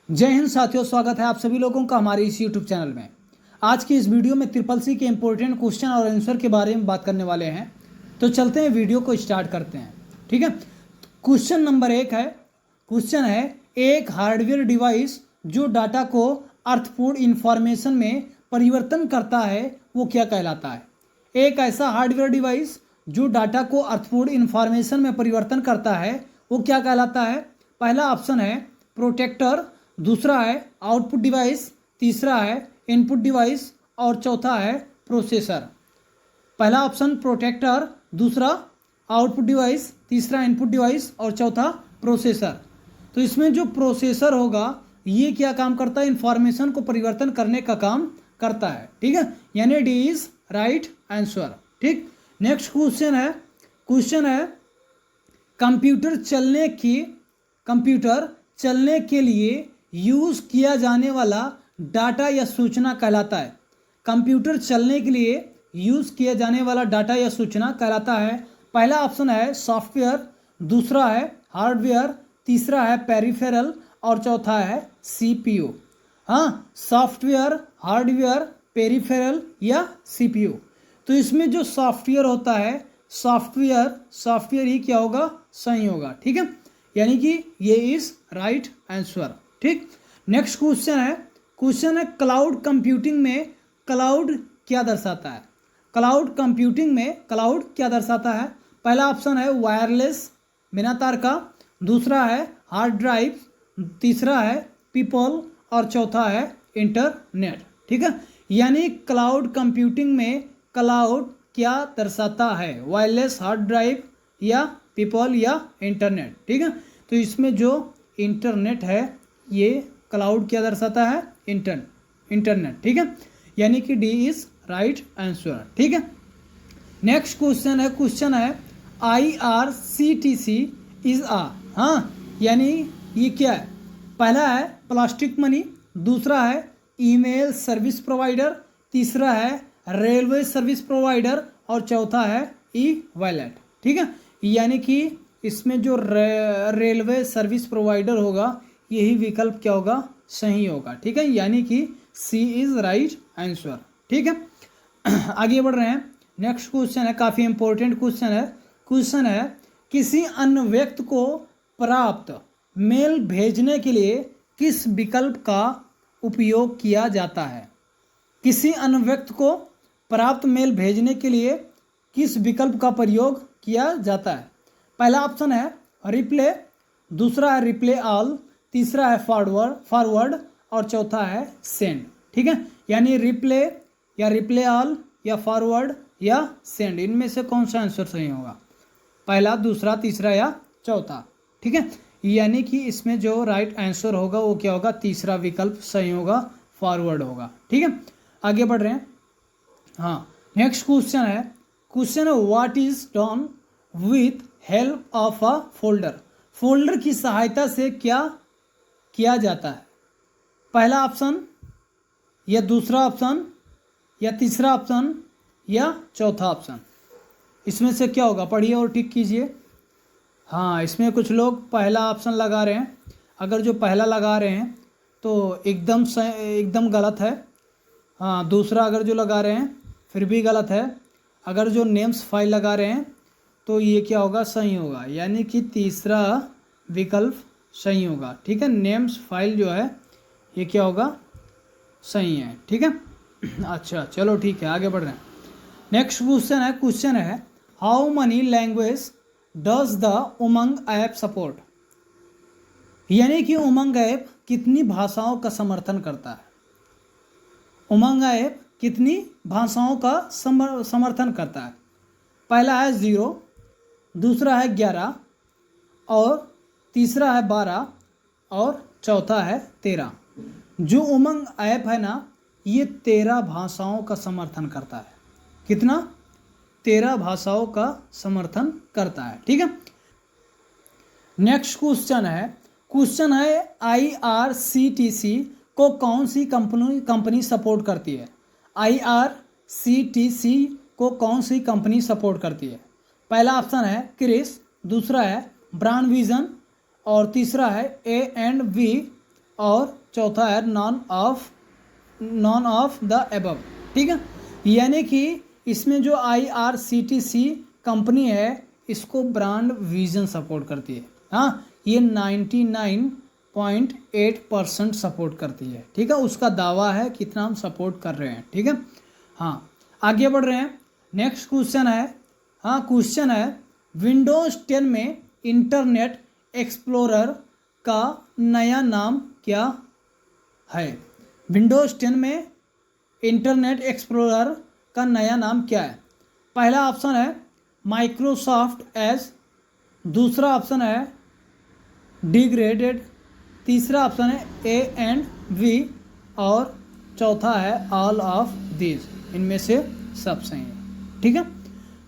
जय हिंद साथियों, स्वागत है आप सभी लोगों का हमारे इस यूट्यूब चैनल में। आज की इस वीडियो में ट्रिपल सी के इंपॉर्टेंट क्वेश्चन और आंसर के बारे में बात करने वाले हैं। तो चलते हैं, वीडियो को स्टार्ट करते हैं। ठीक है, क्वेश्चन नंबर 1 है। क्वेश्चन है, एक हार्डवेयर डिवाइस जो डाटा को अर्थपूर्ण इंफॉर्मेशन में परिवर्तन करता है वो क्या कहलाता है। एक ऐसा हार्डवेयर डिवाइस जो डाटा को अर्थपूर्ण इंफॉर्मेशन में परिवर्तन करता है वो क्या कहलाता है। पहला ऑप्शन है प्रोटेक्टर, दूसरा है आउटपुट डिवाइस, तीसरा है इनपुट डिवाइस और चौथा है प्रोसेसर। पहला ऑप्शन प्रोटेक्टर, दूसरा आउटपुट डिवाइस, तीसरा इनपुट डिवाइस और चौथा प्रोसेसर। तो इसमें जो प्रोसेसर होगा ये क्या काम करता है, इंफॉर्मेशन को परिवर्तन करने का काम करता है। ठीक है, यानी डी इज राइट आंसर। ठीक, नेक्स्ट क्वेश्चन है कंप्यूटर चलने के लिए यूज किया जाने वाला डाटा या सूचना कहलाता है। कंप्यूटर चलने के लिए यूज किया जाने वाला डाटा या सूचना कहलाता है। पहला ऑप्शन है सॉफ्टवेयर, दूसरा है हार्डवेयर, तीसरा है पेरिफेरल और चौथा है सीपीयू। हाँ, सॉफ्टवेयर, हार्डवेयर, पेरिफेरल या सीपीयू। तो इसमें जो सॉफ्टवेयर होता है, सॉफ्टवेयर ही क्या होगा, सही होगा। ठीक है, यानी कि ये इज राइट आंसर। ठीक, नेक्स्ट क्वेश्चन है क्लाउड कंप्यूटिंग में क्लाउड क्या दर्शाता है। क्लाउड कंप्यूटिंग में क्लाउड क्या दर्शाता है। पहला ऑप्शन है वायरलेस, बिना तार का, दूसरा है हार्ड ड्राइव, तीसरा है पीपल और चौथा है इंटरनेट। ठीक है, यानी क्लाउड कंप्यूटिंग में क्लाउड क्या दर्शाता है, वायरलेस, हार्ड ड्राइव या पीपल या इंटरनेट। ठीक है, तो इसमें जो इंटरनेट है ये क्लाउड क्या दर्शाता है, इंटरनेट। ठीक है, यानी कि डी इज राइट आंसर। ठीक है, नेक्स्ट क्वेश्चन है IRCTC इज हाँ, यानी ये क्या है। पहला है प्लास्टिक मनी, दूसरा है ईमेल सर्विस प्रोवाइडर, तीसरा है रेलवे सर्विस प्रोवाइडर और चौथा है ई वॉलेट। ठीक है, यानी कि इसमें जो रेलवे सर्विस प्रोवाइडर होगा यही विकल्प क्या होगा, सही होगा। ठीक है, यानी कि सी इज राइट आंसर। ठीक है, आगे बढ़ रहे हैं। नेक्स्ट क्वेश्चन है, काफ़ी इंपॉर्टेंट क्वेश्चन है किसी अन्य व्यक्ति को प्राप्त मेल भेजने के लिए किस विकल्प का उपयोग किया जाता है। किसी अन्य व्यक्ति को प्राप्त मेल भेजने के लिए किस विकल्प का प्रयोग किया जाता है। पहला ऑप्शन है रिप्ले, दूसरा है रिप्ले ऑल, तीसरा है फॉरवर्ड और चौथा है सेंड। ठीक है, यानी रिप्ले या रिप्ले ऑल या फॉरवर्ड या सेंड, इनमें से कौन सा आंसर सही होगा, पहला, दूसरा, तीसरा या चौथा। ठीक है, यानी कि इसमें जो राइट आंसर होगा वो क्या होगा, तीसरा विकल्प सही होगा, फॉरवर्ड होगा। ठीक है, आगे बढ़ रहे हैं। हाँ, नेक्स्ट क्वेश्चन है what is done with help of a folder की सहायता से क्या किया जाता है। पहला ऑप्शन या दूसरा ऑप्शन या तीसरा ऑप्शन या चौथा ऑप्शन, इसमें से क्या होगा, पढ़िए और टिक कीजिए। हाँ, इसमें कुछ लोग पहला ऑप्शन लगा रहे हैं। अगर जो पहला लगा रहे हैं तो एकदम गलत है। हाँ, दूसरा अगर जो लगा रहे हैं फिर भी गलत है। अगर जो नेम्स फाइल लगा रहे हैं तो ये क्या होगा, सही होगा, यानी कि तीसरा विकल्प सही होगा। ठीक है, नेम्स फाइल जो है ये क्या होगा, सही है। ठीक है, अच्छा चलो ठीक है, आगे बढ़ रहे हैं। नेक्स्ट क्वेश्चन है how many language does the Umang app support. यानी कि उमंग ऐप कितनी भाषाओं का समर्थन करता है। उमंग ऐप कितनी भाषाओं का समर्थन करता है। पहला है 0, दूसरा है 11 और तीसरा है 12 और चौथा है 13। जो उमंग ऐप है ना ये 13 भाषाओं का समर्थन करता है। कितना, 13 भाषाओं का समर्थन करता है। ठीक है, नेक्स्ट क्वेश्चन है IRCTC को कौन सी कंपनी सपोर्ट करती है। IRCTC को कौन सी कंपनी सपोर्ट करती है। पहला ऑप्शन है क्रिस, दूसरा है ब्रांड विजन और तीसरा है A&V और चौथा है नॉन ऑफ द एबव। ठीक है, यानी कि इसमें जो IRCTC कंपनी है इसको ब्रांड विजन सपोर्ट करती है। हाँ, ये 99.8% सपोर्ट करती है। ठीक है, उसका दावा है कितना हम सपोर्ट कर रहे हैं। ठीक है, हाँ आगे बढ़ रहे हैं। नेक्स्ट क्वेश्चन है, हाँ क्वेश्चन है विंडोज 10 में इंटरनेट एक्सप्लोरर का नया नाम क्या है? विंडोज 10 में इंटरनेट एक्सप्लोरर का नया नाम क्या है? पहला ऑप्शन है माइक्रोसॉफ्ट एज, दूसरा ऑप्शन है डिग्रेडेड, तीसरा ऑप्शन है A&V और चौथा है ऑल ऑफ दीज। इनमें से सब सही है। ठीक है,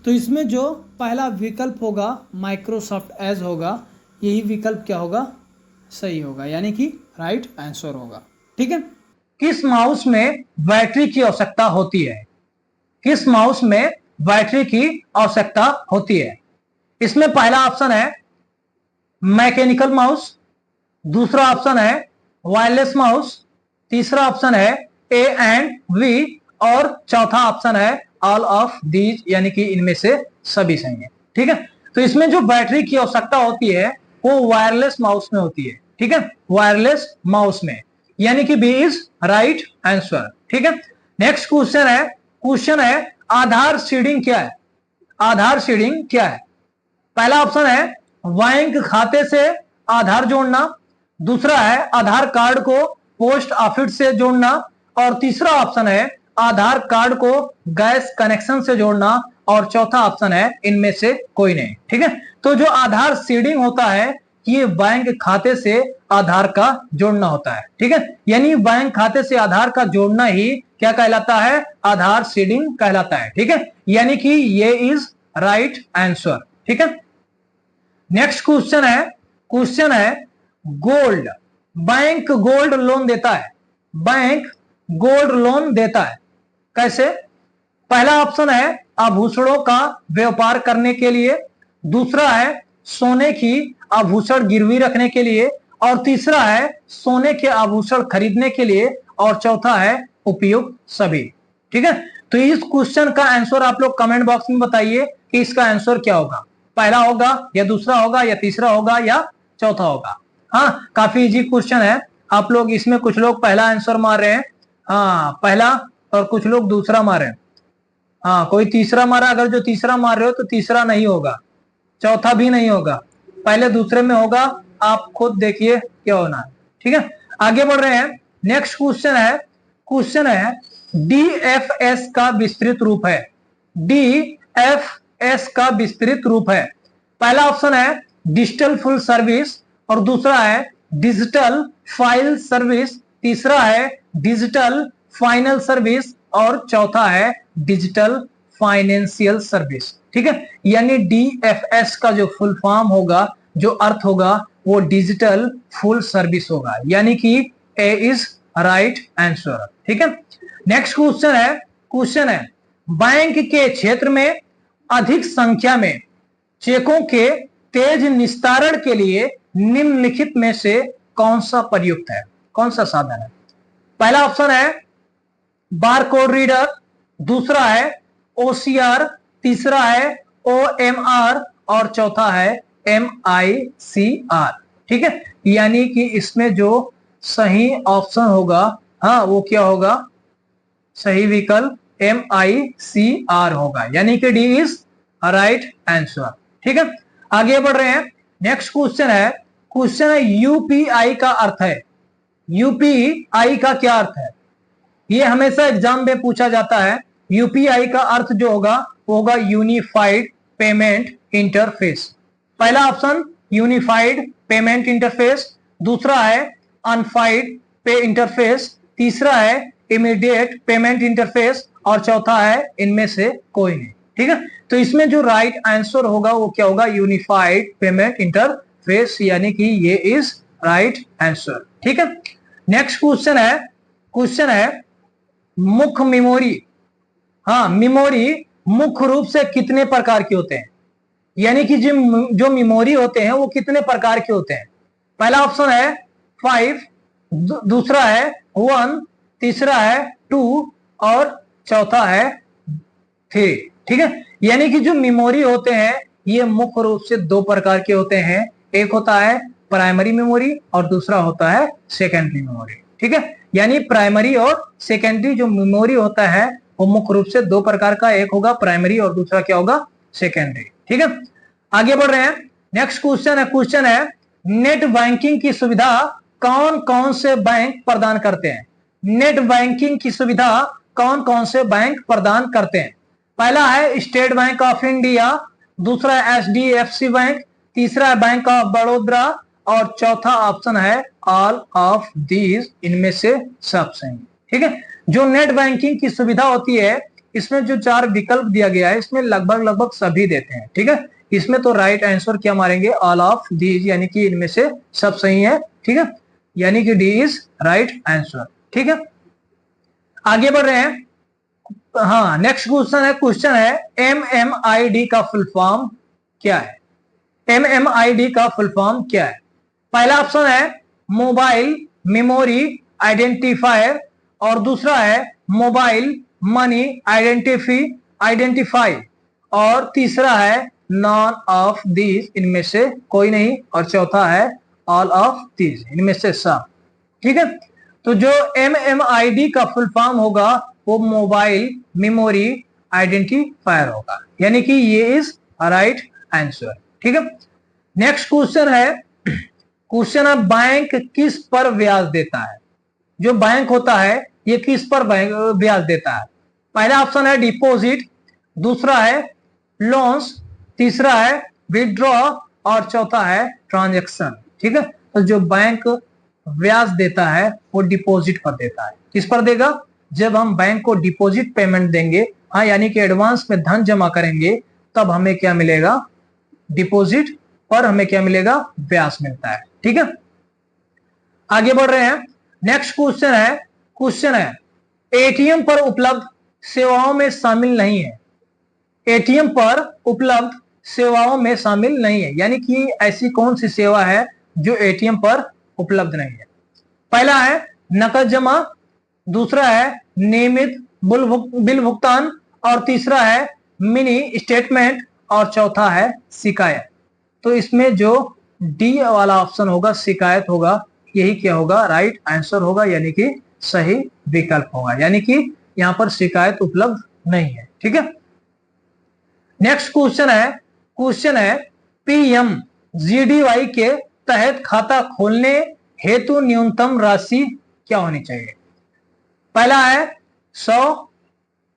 तो इसमें जो पहला विकल्प होगा माइक्रोसॉफ्ट एज होगा, यही विकल्प क्या होगा? सही होगा, यानी कि राइट आंसर होगा। ठीक है, किस माउस में बैटरी की आवश्यकता होती है? किस माउस में बैटरी की आवश्यकता होती है? इसमें पहला ऑप्शन है मैकेनिकल माउस, दूसरा ऑप्शन है वायरलेस माउस, तीसरा ऑप्शन है A&V और चौथा ऑप्शन है ऑल ऑफ दीज, यानी कि इनमें से सभी सही है। ठीक है, तो इसमें जो बैटरी की आवश्यकता होती है वो वायरलेस माउस में होती है। ठीक है, वायरलेस माउस में, यानी कि बी इज राइट आंसर। ठीक है, नेक्स्ट क्वेश्चन है आधार सीडिंग क्या है? आधार सीडिंग क्या है? पहला ऑप्शन है बैंक खाते से आधार जोड़ना, दूसरा है आधार कार्ड को पोस्ट ऑफिस से जोड़ना और तीसरा ऑप्शन है आधार कार्ड को गैस कनेक्शन से जोड़ना और चौथा ऑप्शन है इनमें से कोई नहीं। ठीक है, तो जो आधार सीडिंग होता है ये बैंक खाते से आधार का जोड़ना होता है। ठीक है, यानी बैंक खाते से आधार का जोड़ना ही क्या कहलाता है? आधार सीडिंग कहलाता है। ठीक है, यानी कि ये इज राइट आंसर। ठीक है, नेक्स्ट क्वेश्चन है गोल्ड। बैंक गोल्ड लोन देता है, बैंक गोल्ड लोन देता है कैसे? पहला ऑप्शन है आभूषणों का व्यापार करने के लिए, दूसरा है सोने की आभूषण गिरवी रखने के लिए और तीसरा है सोने के आभूषण खरीदने के लिए और चौथा है उपयुक्त सभी। ठीक है, तो इस क्वेश्चन का आंसर आप लोग कमेंट बॉक्स में बताइए कि इसका आंसर क्या होगा। पहला होगा या दूसरा होगा या तीसरा होगा या चौथा होगा। हाँ, काफी इजी क्वेश्चन है। आप लोग इसमें कुछ लोग पहला आंसर मार रहे हैं, हाँ पहला, और कुछ लोग दूसरा मारे, हाँ कोई तीसरा मारा। अगर जो तीसरा मार रहे हो तो तीसरा नहीं होगा, चौथा भी नहीं होगा, पहले दूसरे में होगा। आप खुद देखिए क्या होना है। ठीक है, आगे बढ़ रहे हैं। नेक्स्ट क्वेश्चन है DFS का विस्तृत रूप है। DFS का विस्तृत रूप है। पहला ऑप्शन है डिजिटल फुल सर्विस और दूसरा है डिजिटल फाइल सर्विस, तीसरा है डिजिटल फाइनल सर्विस और चौथा है डिजिटल फाइनेंशियल सर्विस। ठीक है, यानी DFS का जो फुल फॉर्म होगा, जो अर्थ होगा, वो डिजिटल फुल सर्विस होगा, यानी कि ए इज राइट आंसर। ठीक है, नेक्स्ट क्वेश्चन है बैंक के क्षेत्र में अधिक संख्या में चेकों के तेज निस्तारण के लिए निम्नलिखित में से कौन सा प्रयुक्त है? कौन सा साधन है? पहला ऑप्शन है बारकोड रीडर, दूसरा है OCR, तीसरा है OMR और चौथा है MICR। ठीक है, यानी कि इसमें जो सही ऑप्शन होगा, हाँ वो क्या होगा? सही विकल्प MICR होगा, यानी कि डी इज राइट आंसर। ठीक है, आगे बढ़ रहे हैं। नेक्स्ट क्वेश्चन है UPI का अर्थ है। UPI का क्या अर्थ है? ये हमेशा एग्जाम में पूछा जाता है। UPI का अर्थ जो होगा वो होगा यूनिफाइड पेमेंट इंटरफेस। पहला ऑप्शन यूनिफाइड पेमेंट इंटरफेस, दूसरा है अनफाइड पे इंटरफेस, तीसरा है इमीडिएट पेमेंट इंटरफेस और चौथा है इनमें से कोई नहीं। ठीक है, तो इसमें जो राइट आंसर होगा वो क्या होगा? यूनिफाइड पेमेंट इंटरफेस, यानी कि ये इज राइट आंसर। ठीक है, नेक्स्ट क्वेश्चन है मुख्य मेमोरी। हाँ, मेमोरी मुख्य रूप से कितने प्रकार के होते हैं? यानी कि जो मेमोरी होते हैं वो कितने प्रकार के होते हैं? पहला ऑप्शन है 5, दूसरा है 1, तीसरा है 2 और चौथा है 3। ठीक है, यानी कि जो मेमोरी होते हैं ये मुख्य रूप से दो प्रकार के होते हैं। एक होता है प्राइमरी मेमोरी और दूसरा होता है सेकेंडरी मेमोरी। ठीक है, यानी प्राइमरी और सेकेंडरी जो मेमोरी होता है वो मुख्य रूप से दो प्रकार का, एक होगा प्राइमरी और दूसरा क्या होगा, सेकेंडरी। ठीक है, आगे बढ़ रहे हैं। नेक्स्ट क्वेश्चन है नेट बैंकिंग की सुविधा कौन कौन से बैंक प्रदान करते हैं? नेट बैंकिंग की सुविधा कौन कौन से बैंक प्रदान करते हैं? पहला है स्टेट बैंक ऑफ इंडिया, दूसरा है HDFC बैंक, तीसरा है बैंक ऑफ बड़ौदा और चौथा ऑप्शन है ऑल ऑफ दीज, इनमें से सब सही। ठीक है, जो नेट बैंकिंग की सुविधा होती है इसमें जो 4 विकल्प दिया गया है इसमें लगभग सभी देते हैं। ठीक है, इसमें तो राइट आंसर क्या मारेंगे, ऑल ऑफ दीज, यानी कि इनमें से सब सही है। ठीक है, यानी कि डी इज राइट आंसर। ठीक है, आगे बढ़ रहे हैं। हाँ, नेक्स्ट क्वेश्चन है MMID का फुल फॉर्म क्या है? MMID का फुल फॉर्म क्या है? पहला ऑप्शन है मोबाइल मेमोरी आइडेंटिफायर और दूसरा है मोबाइल मनी आइडेंटिफाई और तीसरा है नॉन ऑफ दीज, इनमें से कोई नहीं, और चौथा है ऑल ऑफ दीज, इनमें से सब। ठीक है, तो जो MMID का फुल फॉर्म होगा वो मोबाइल मेमोरी आइडेंटिफायर होगा, यानी कि ये इज राइट आंसर। ठीक है, नेक्स्ट क्वेश्चन है बैंक किस पर ब्याज देता है? जो बैंक होता है ये किस पर ब्याज देता है? पहला ऑप्शन है डिपॉजिट, दूसरा है लोन्स, तीसरा है विड्रॉ और चौथा है ट्रांजैक्शन। ठीक है, तो जो बैंक ब्याज देता है वो डिपॉजिट पर देता है। किस पर देगा? जब हम बैंक को डिपॉजिट पेमेंट देंगे, हाँ, यानी कि एडवांस में धन जमा करेंगे, तब हमें क्या मिलेगा, डिपॉजिट पर हमें क्या मिलेगा, ब्याज मिलता है। ठीक है, आगे बढ़ रहे हैं। नेक्स्ट क्वेश्चन है एटीएम पर उपलब्ध सेवाओं में शामिल नहीं है। एटीएम पर उपलब्ध सेवाओं में शामिल नहीं है, यानी कि ऐसी कौन सी सेवा है जो एटीएम पर उपलब्ध नहीं है? पहला है नकद जमा, दूसरा है नियमित बिल भुगतान और तीसरा है मिनी स्टेटमेंट और चौथा है शिकायत। तो इसमें जो डी वाला ऑप्शन होगा, शिकायत होगा, यही क्या होगा, राइट आंसर होगा, यानी कि सही विकल्प होगा, यानी कि यहां पर शिकायत उपलब्ध नहीं है। ठीक है, नेक्स्ट क्वेश्चन है PMGDY के तहत खाता खोलने हेतु न्यूनतम राशि क्या होनी चाहिए? पहला है 100,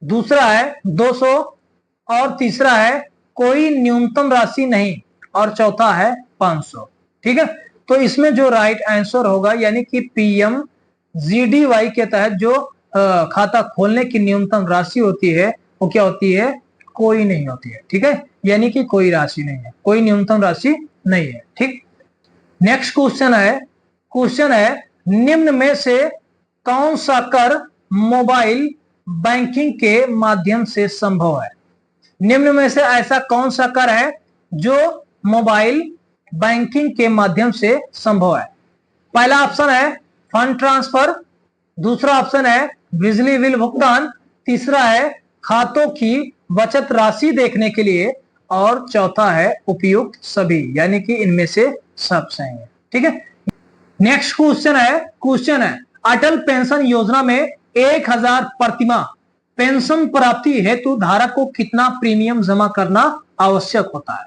दूसरा है 200 और तीसरा है कोई न्यूनतम राशि नहीं और चौथा है 500। ठीक है, तो इसमें जो राइट आंसर होगा, यानी कि PMGDY के तहत जो खाता खोलने की न्यूनतम राशि होती है वो क्या होती है, कोई नहीं होती है। ठीक है, यानी कि कोई राशि नहीं है, कोई न्यूनतम राशि नहीं है। ठीक, नेक्स्ट क्वेश्चन है निम्न में से कौन सा कर मोबाइल बैंकिंग के माध्यम से संभव है? निम्न में से ऐसा कौन सा कर है जो मोबाइल बैंकिंग के माध्यम से संभव है? पहला ऑप्शन है फंड ट्रांसफर, दूसरा ऑप्शन है बिजली बिल भुगतान, तीसरा है खातों की बचत राशि देखने के लिए और चौथा है उपयुक्त सभी, यानी कि इनमें से सब सही है। ठीक है, नेक्स्ट क्वेश्चन है अटल पेंशन योजना में 1000 प्रतिमाह पेंशन प्राप्ति हेतु धारक को कितना प्रीमियम जमा करना आवश्यक होता है?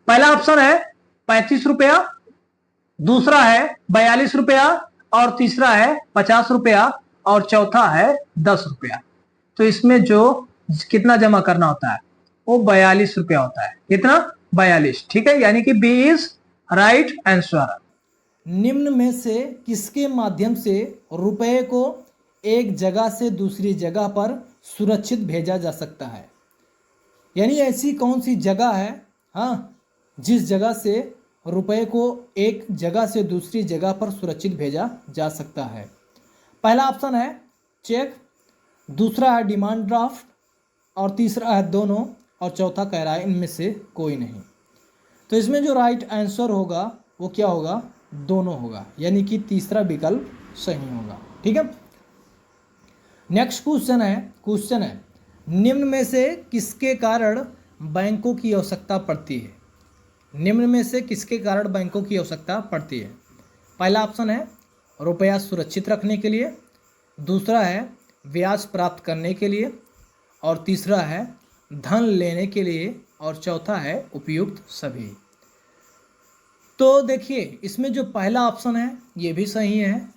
पहला ऑप्शन है 35 रुपया, दूसरा है 42 रुपया और तीसरा है 50 रुपया और चौथा है 10 रुपया। तो इसमें जो कितना जमा करना होता है वो 42 रुपया होता है। कितना? 42। ठीक है, यानी कि बी इज राइट आंसर। निम्न में से किसके माध्यम से रुपए को एक जगह से दूसरी जगह पर सुरक्षित भेजा जा सकता है? यानी ऐसी कौन सी जगह है, हाँ, जिस जगह से रुपए को एक जगह से दूसरी जगह पर सुरक्षित भेजा जा सकता है? पहला ऑप्शन है चेक, दूसरा है डिमांड ड्राफ्ट और तीसरा है दोनों और चौथा कह रहा है इनमें से कोई नहीं। तो इसमें जो राइट आंसर होगा वो क्या होगा, दोनों होगा, यानी कि तीसरा विकल्प सही होगा। ठीक है। नेक्स्ट क्वेश्चन है निम्न में से किसके कारण बैंकों की आवश्यकता पड़ती है? निम्न में से किसके कारण बैंकों की आवश्यकता पड़ती है? पहला ऑप्शन है रुपया सुरक्षित रखने के लिए, दूसरा है ब्याज प्राप्त करने के लिए, और तीसरा है धन लेने के लिए, और चौथा है उपयुक्त सभी। तो देखिए इसमें जो पहला ऑप्शन है ये भी सही है,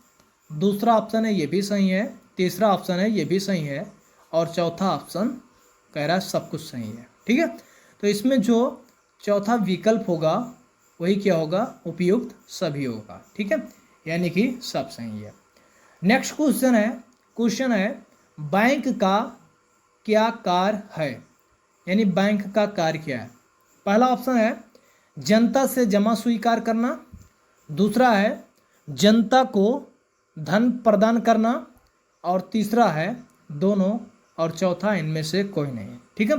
दूसरा ऑप्शन है ये भी सही है, तीसरा ऑप्शन है ये भी सही है, और चौथा ऑप्शन कह रहा है सब कुछ सही है। ठीक है। तो इसमें जो चौथा विकल्प होगा वही क्या होगा? उपयुक्त सभी होगा। ठीक है, यानी कि सब सही है। नेक्स्ट क्वेश्चन है बैंक का क्या कार्य है? यानी बैंक का कार्य क्या है? पहला ऑप्शन है जनता से जमा स्वीकार करना, दूसरा है जनता को धन प्रदान करना, और तीसरा है दोनों, और चौथा इनमें से कोई नहीं। ठीक है।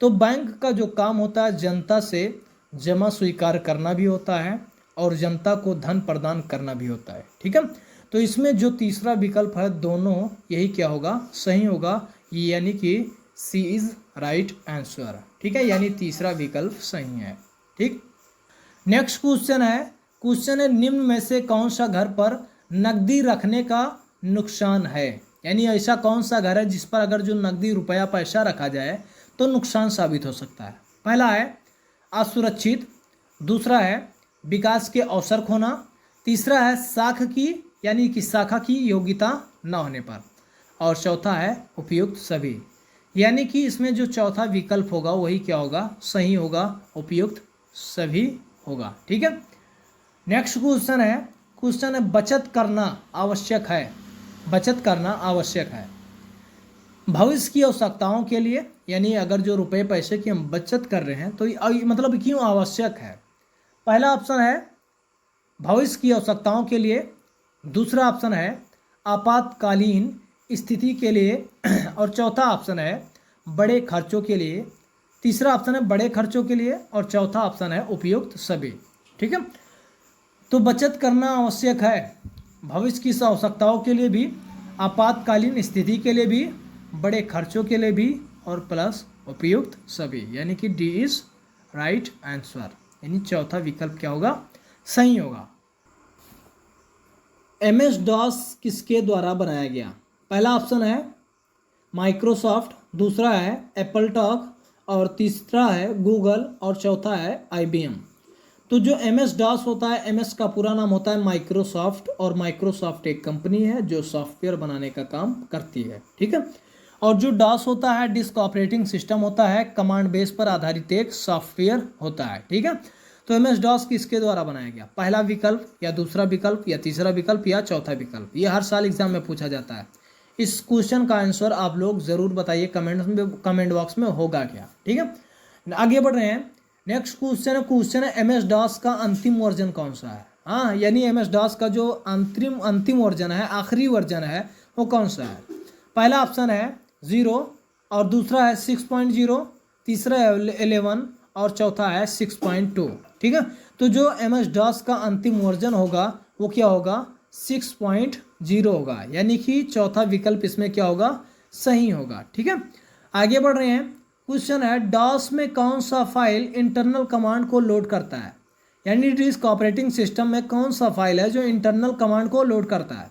तो बैंक का जो काम होता है जनता से जमा स्वीकार करना भी होता है और जनता को धन प्रदान करना भी होता है। ठीक है। तो इसमें जो तीसरा विकल्प है दोनों, यही क्या होगा? सही होगा, यानी कि सी इज राइट आंसर। ठीक है, यानी तीसरा विकल्प सही है। ठीक। नेक्स्ट क्वेश्चन है निम्न में से कौन सा घर पर नकदी रखने का नुकसान है? यानी ऐसा कौन सा घर है जिस पर अगर जो नकदी रुपया पैसा रखा जाए तो नुकसान साबित हो सकता है? पहला है असुरक्षित, दूसरा है विकास के अवसर खोना, तीसरा है शाखा की योग्यता न होने पर, और चौथा है उपयुक्त सभी। यानी कि इसमें जो चौथा विकल्प होगा वही क्या होगा? सही होगा, उपयुक्त सभी होगा। ठीक है। नेक्स्ट क्वेश्चन है बचत करना आवश्यक है। बचत करना आवश्यक है भविष्य की आवश्यकताओं के लिए, यानी अगर जो रुपए पैसे की हम बचत कर रहे हैं तो मतलब क्यों आवश्यक है? पहला ऑप्शन है भविष्य की आवश्यकताओं के लिए, दूसरा ऑप्शन है आपातकालीन स्थिति के लिए, और चौथा ऑप्शन है बड़े खर्चों के लिए, तीसरा ऑप्शन है बड़े खर्चों के लिए, और चौथा ऑप्शन है उपयुक्त सभी। ठीक है। तो बचत करना आवश्यक है भविष्य की आवश्यकताओं के लिए भी, आपातकालीन स्थिति के लिए भी, बड़े खर्चों के लिए भी, और प्लस उपयुक्त सभी, यानी कि डी इज राइट आंसर, यानी चौथा विकल्प क्या होगा? सही होगा। MS DOS किसके द्वारा बनाया गया? पहला ऑप्शन है माइक्रोसॉफ्ट, दूसरा है एप्पल टॉक, और तीसरा है गूगल, और चौथा है IBM। तो जो MS DOS होता है, MS का पूरा नाम होता है माइक्रोसॉफ्ट, और माइक्रोसॉफ्ट एक कंपनी है जो सॉफ्टवेयर बनाने का काम करती है। ठीक है। और जो DOS होता है डिस्क ऑपरेटिंग सिस्टम होता है, कमांड बेस पर आधारित एक सॉफ्टवेयर होता है। ठीक है। तो MS DOS किसके द्वारा बनाया गया? पहला विकल्प, या दूसरा विकल्प, या तीसरा विकल्प, या चौथा विकल्प? ये हर साल एग्जाम में पूछा जाता है। इस क्वेश्चन का आंसर आप लोग जरूर बताइए कमेंट बॉक्स में होगा क्या। ठीक है। आगे बढ़ रहे हैं। नेक्स्ट क्वेश्चन है MS DOS का अंतिम वर्जन कौन सा है? हाँ, यानी MS DOS का जो अंतिम वर्जन है, आखिरी वर्जन है, वो कौन सा है? पहला ऑप्शन है 0, और दूसरा है 6.0, तीसरा है 11, और चौथा है 6.2। ठीक है। तो जो MS DOS का अंतिम वर्जन होगा वो क्या होगा? 6.0 होगा, यानी कि चौथा विकल्प इसमें क्या होगा? सही होगा। ठीक है। आगे बढ़ रहे हैं। क्वेश्चन है DOS में कौन सा फाइल इंटरनल कमांड को लोड करता है? यानी डिस्क ऑपरेटिंग सिस्टम में कौन सा फाइल है जो इंटरनल कमांड को लोड करता है?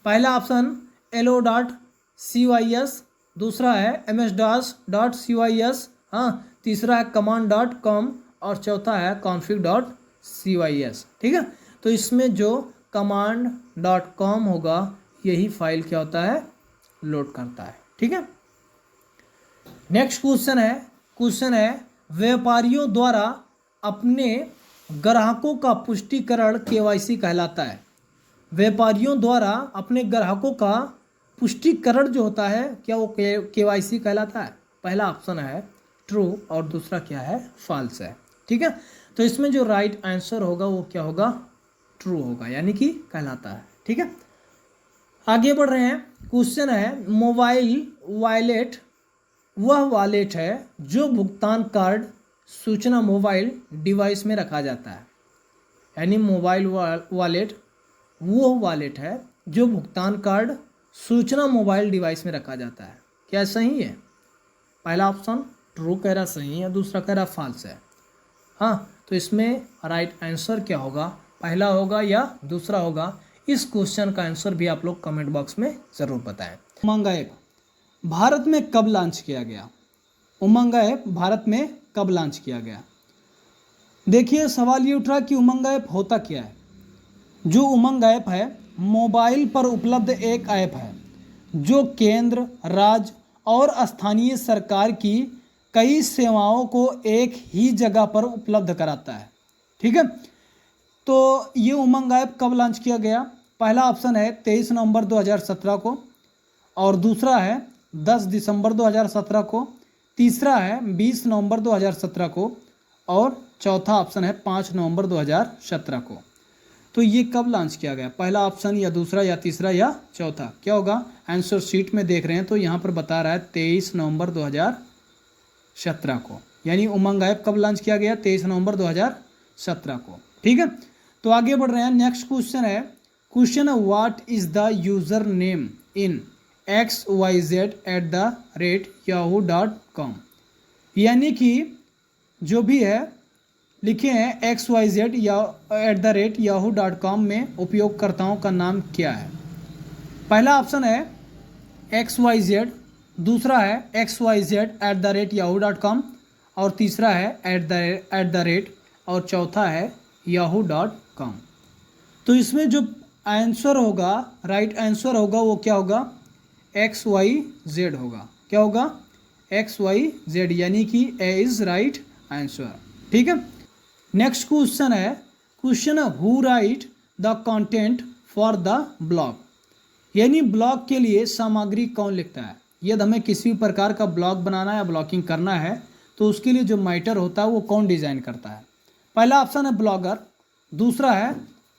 पहला ऑप्शन lo.cys, दूसरा है ms-dos.cys, हाँ, तीसरा है command.com, और चौथा है config.cys। ठीक है। तो इसमें जो command.com होगा यही फाइल क्या होता है? लोड करता है। ठीक है। नेक्स्ट क्वेश्चन है व्यापारियों द्वारा अपने ग्राहकों का पुष्टिकरण KYC कहलाता है। व्यापारियों द्वारा अपने ग्राहकों का पुष्टिकरण जो होता है क्या वो KYC कहलाता है? पहला ऑप्शन है ट्रू, और दूसरा क्या है? फॉल्स है। ठीक है। तो इसमें जो राइट आंसर होगा वो क्या होगा? ट्रू होगा, यानी कि कहलाता है। ठीक है। आगे बढ़ रहे हैं। क्वेश्चन है मोबाइल वॉलेट वह वॉलेट है जो भुगतान कार्ड सूचना मोबाइल डिवाइस में रखा जाता है। यानी मोबाइल वॉलेट वो वॉलेट है जो भुगतान कार्ड सूचना मोबाइल डिवाइस में रखा जाता है। क्या सही है? पहला ऑप्शन ट्रू कह रहा सही है, दूसरा कह रहा फॉल्स है। हाँ, तो इसमें राइट आंसर क्या होगा? पहला होगा या दूसरा होगा? इस क्वेश्चन का आंसर भी आप लोग कमेंट बॉक्स में ज़रूर बताएं। उमंग ऐप भारत में कब लॉन्च किया गया? उमंग ऐप भारत में कब लॉन्च किया गया? देखिए, सवाल ये उठ रहा कि उमंग ऐप होता क्या है। जो उमंग ऐप है मोबाइल पर उपलब्ध एक ऐप है जो केंद्र, राज्य और स्थानीय सरकार की कई सेवाओं को एक ही जगह पर उपलब्ध कराता है। ठीक है, तो ये उमंग ऐप कब लॉन्च किया गया? पहला ऑप्शन है 23 नवंबर 2017 को, और दूसरा है 10 दिसंबर 2017 को, तीसरा है 20 नवंबर 2017 को, और चौथा ऑप्शन है 5 नवंबर 2017 को। तो ये कब लॉन्च किया गया? पहला ऑप्शन या दूसरा या तीसरा या चौथा? क्या होगा? आंसर शीट में देख रहे हैं तो यहाँ पर बता रहा है 23 नवंबर 2017 को, यानी उमंग ऐप कब लॉन्च किया गया? 23 नवंबर 2017 को। ठीक है, तो आगे बढ़ रहे हैं। नेक्स्ट क्वेश्चन है, question what is the user name in xyz@yahoo.com, यानी कि जो भी है लिखे हैं XYZ या @yahoo.com में उपयोगकर्ताओं का नाम क्या है? पहला ऑप्शन है XYZ, दूसरा है XYZ@yahoo.com, और तीसरा है @ और चौथा है yahoo.com। तो इसमें जो आंसर होगा, राइट आंसर होगा, वो क्या होगा? XYZ होगा। क्या होगा? XYZ, यानी कि A इज राइट आंसर। ठीक है, नेक्स्ट क्वेश्चन है, question who right the content for the blog, यानी ब्लॉग के लिए सामग्री कौन लिखता है? यदि हमें किसी भी प्रकार का ब्लॉग बनाना है या ब्लॉगिंग करना है तो उसके लिए जो मैटर होता है वो कौन डिज़ाइन करता है? पहला ऑप्शन है ब्लॉगर, दूसरा है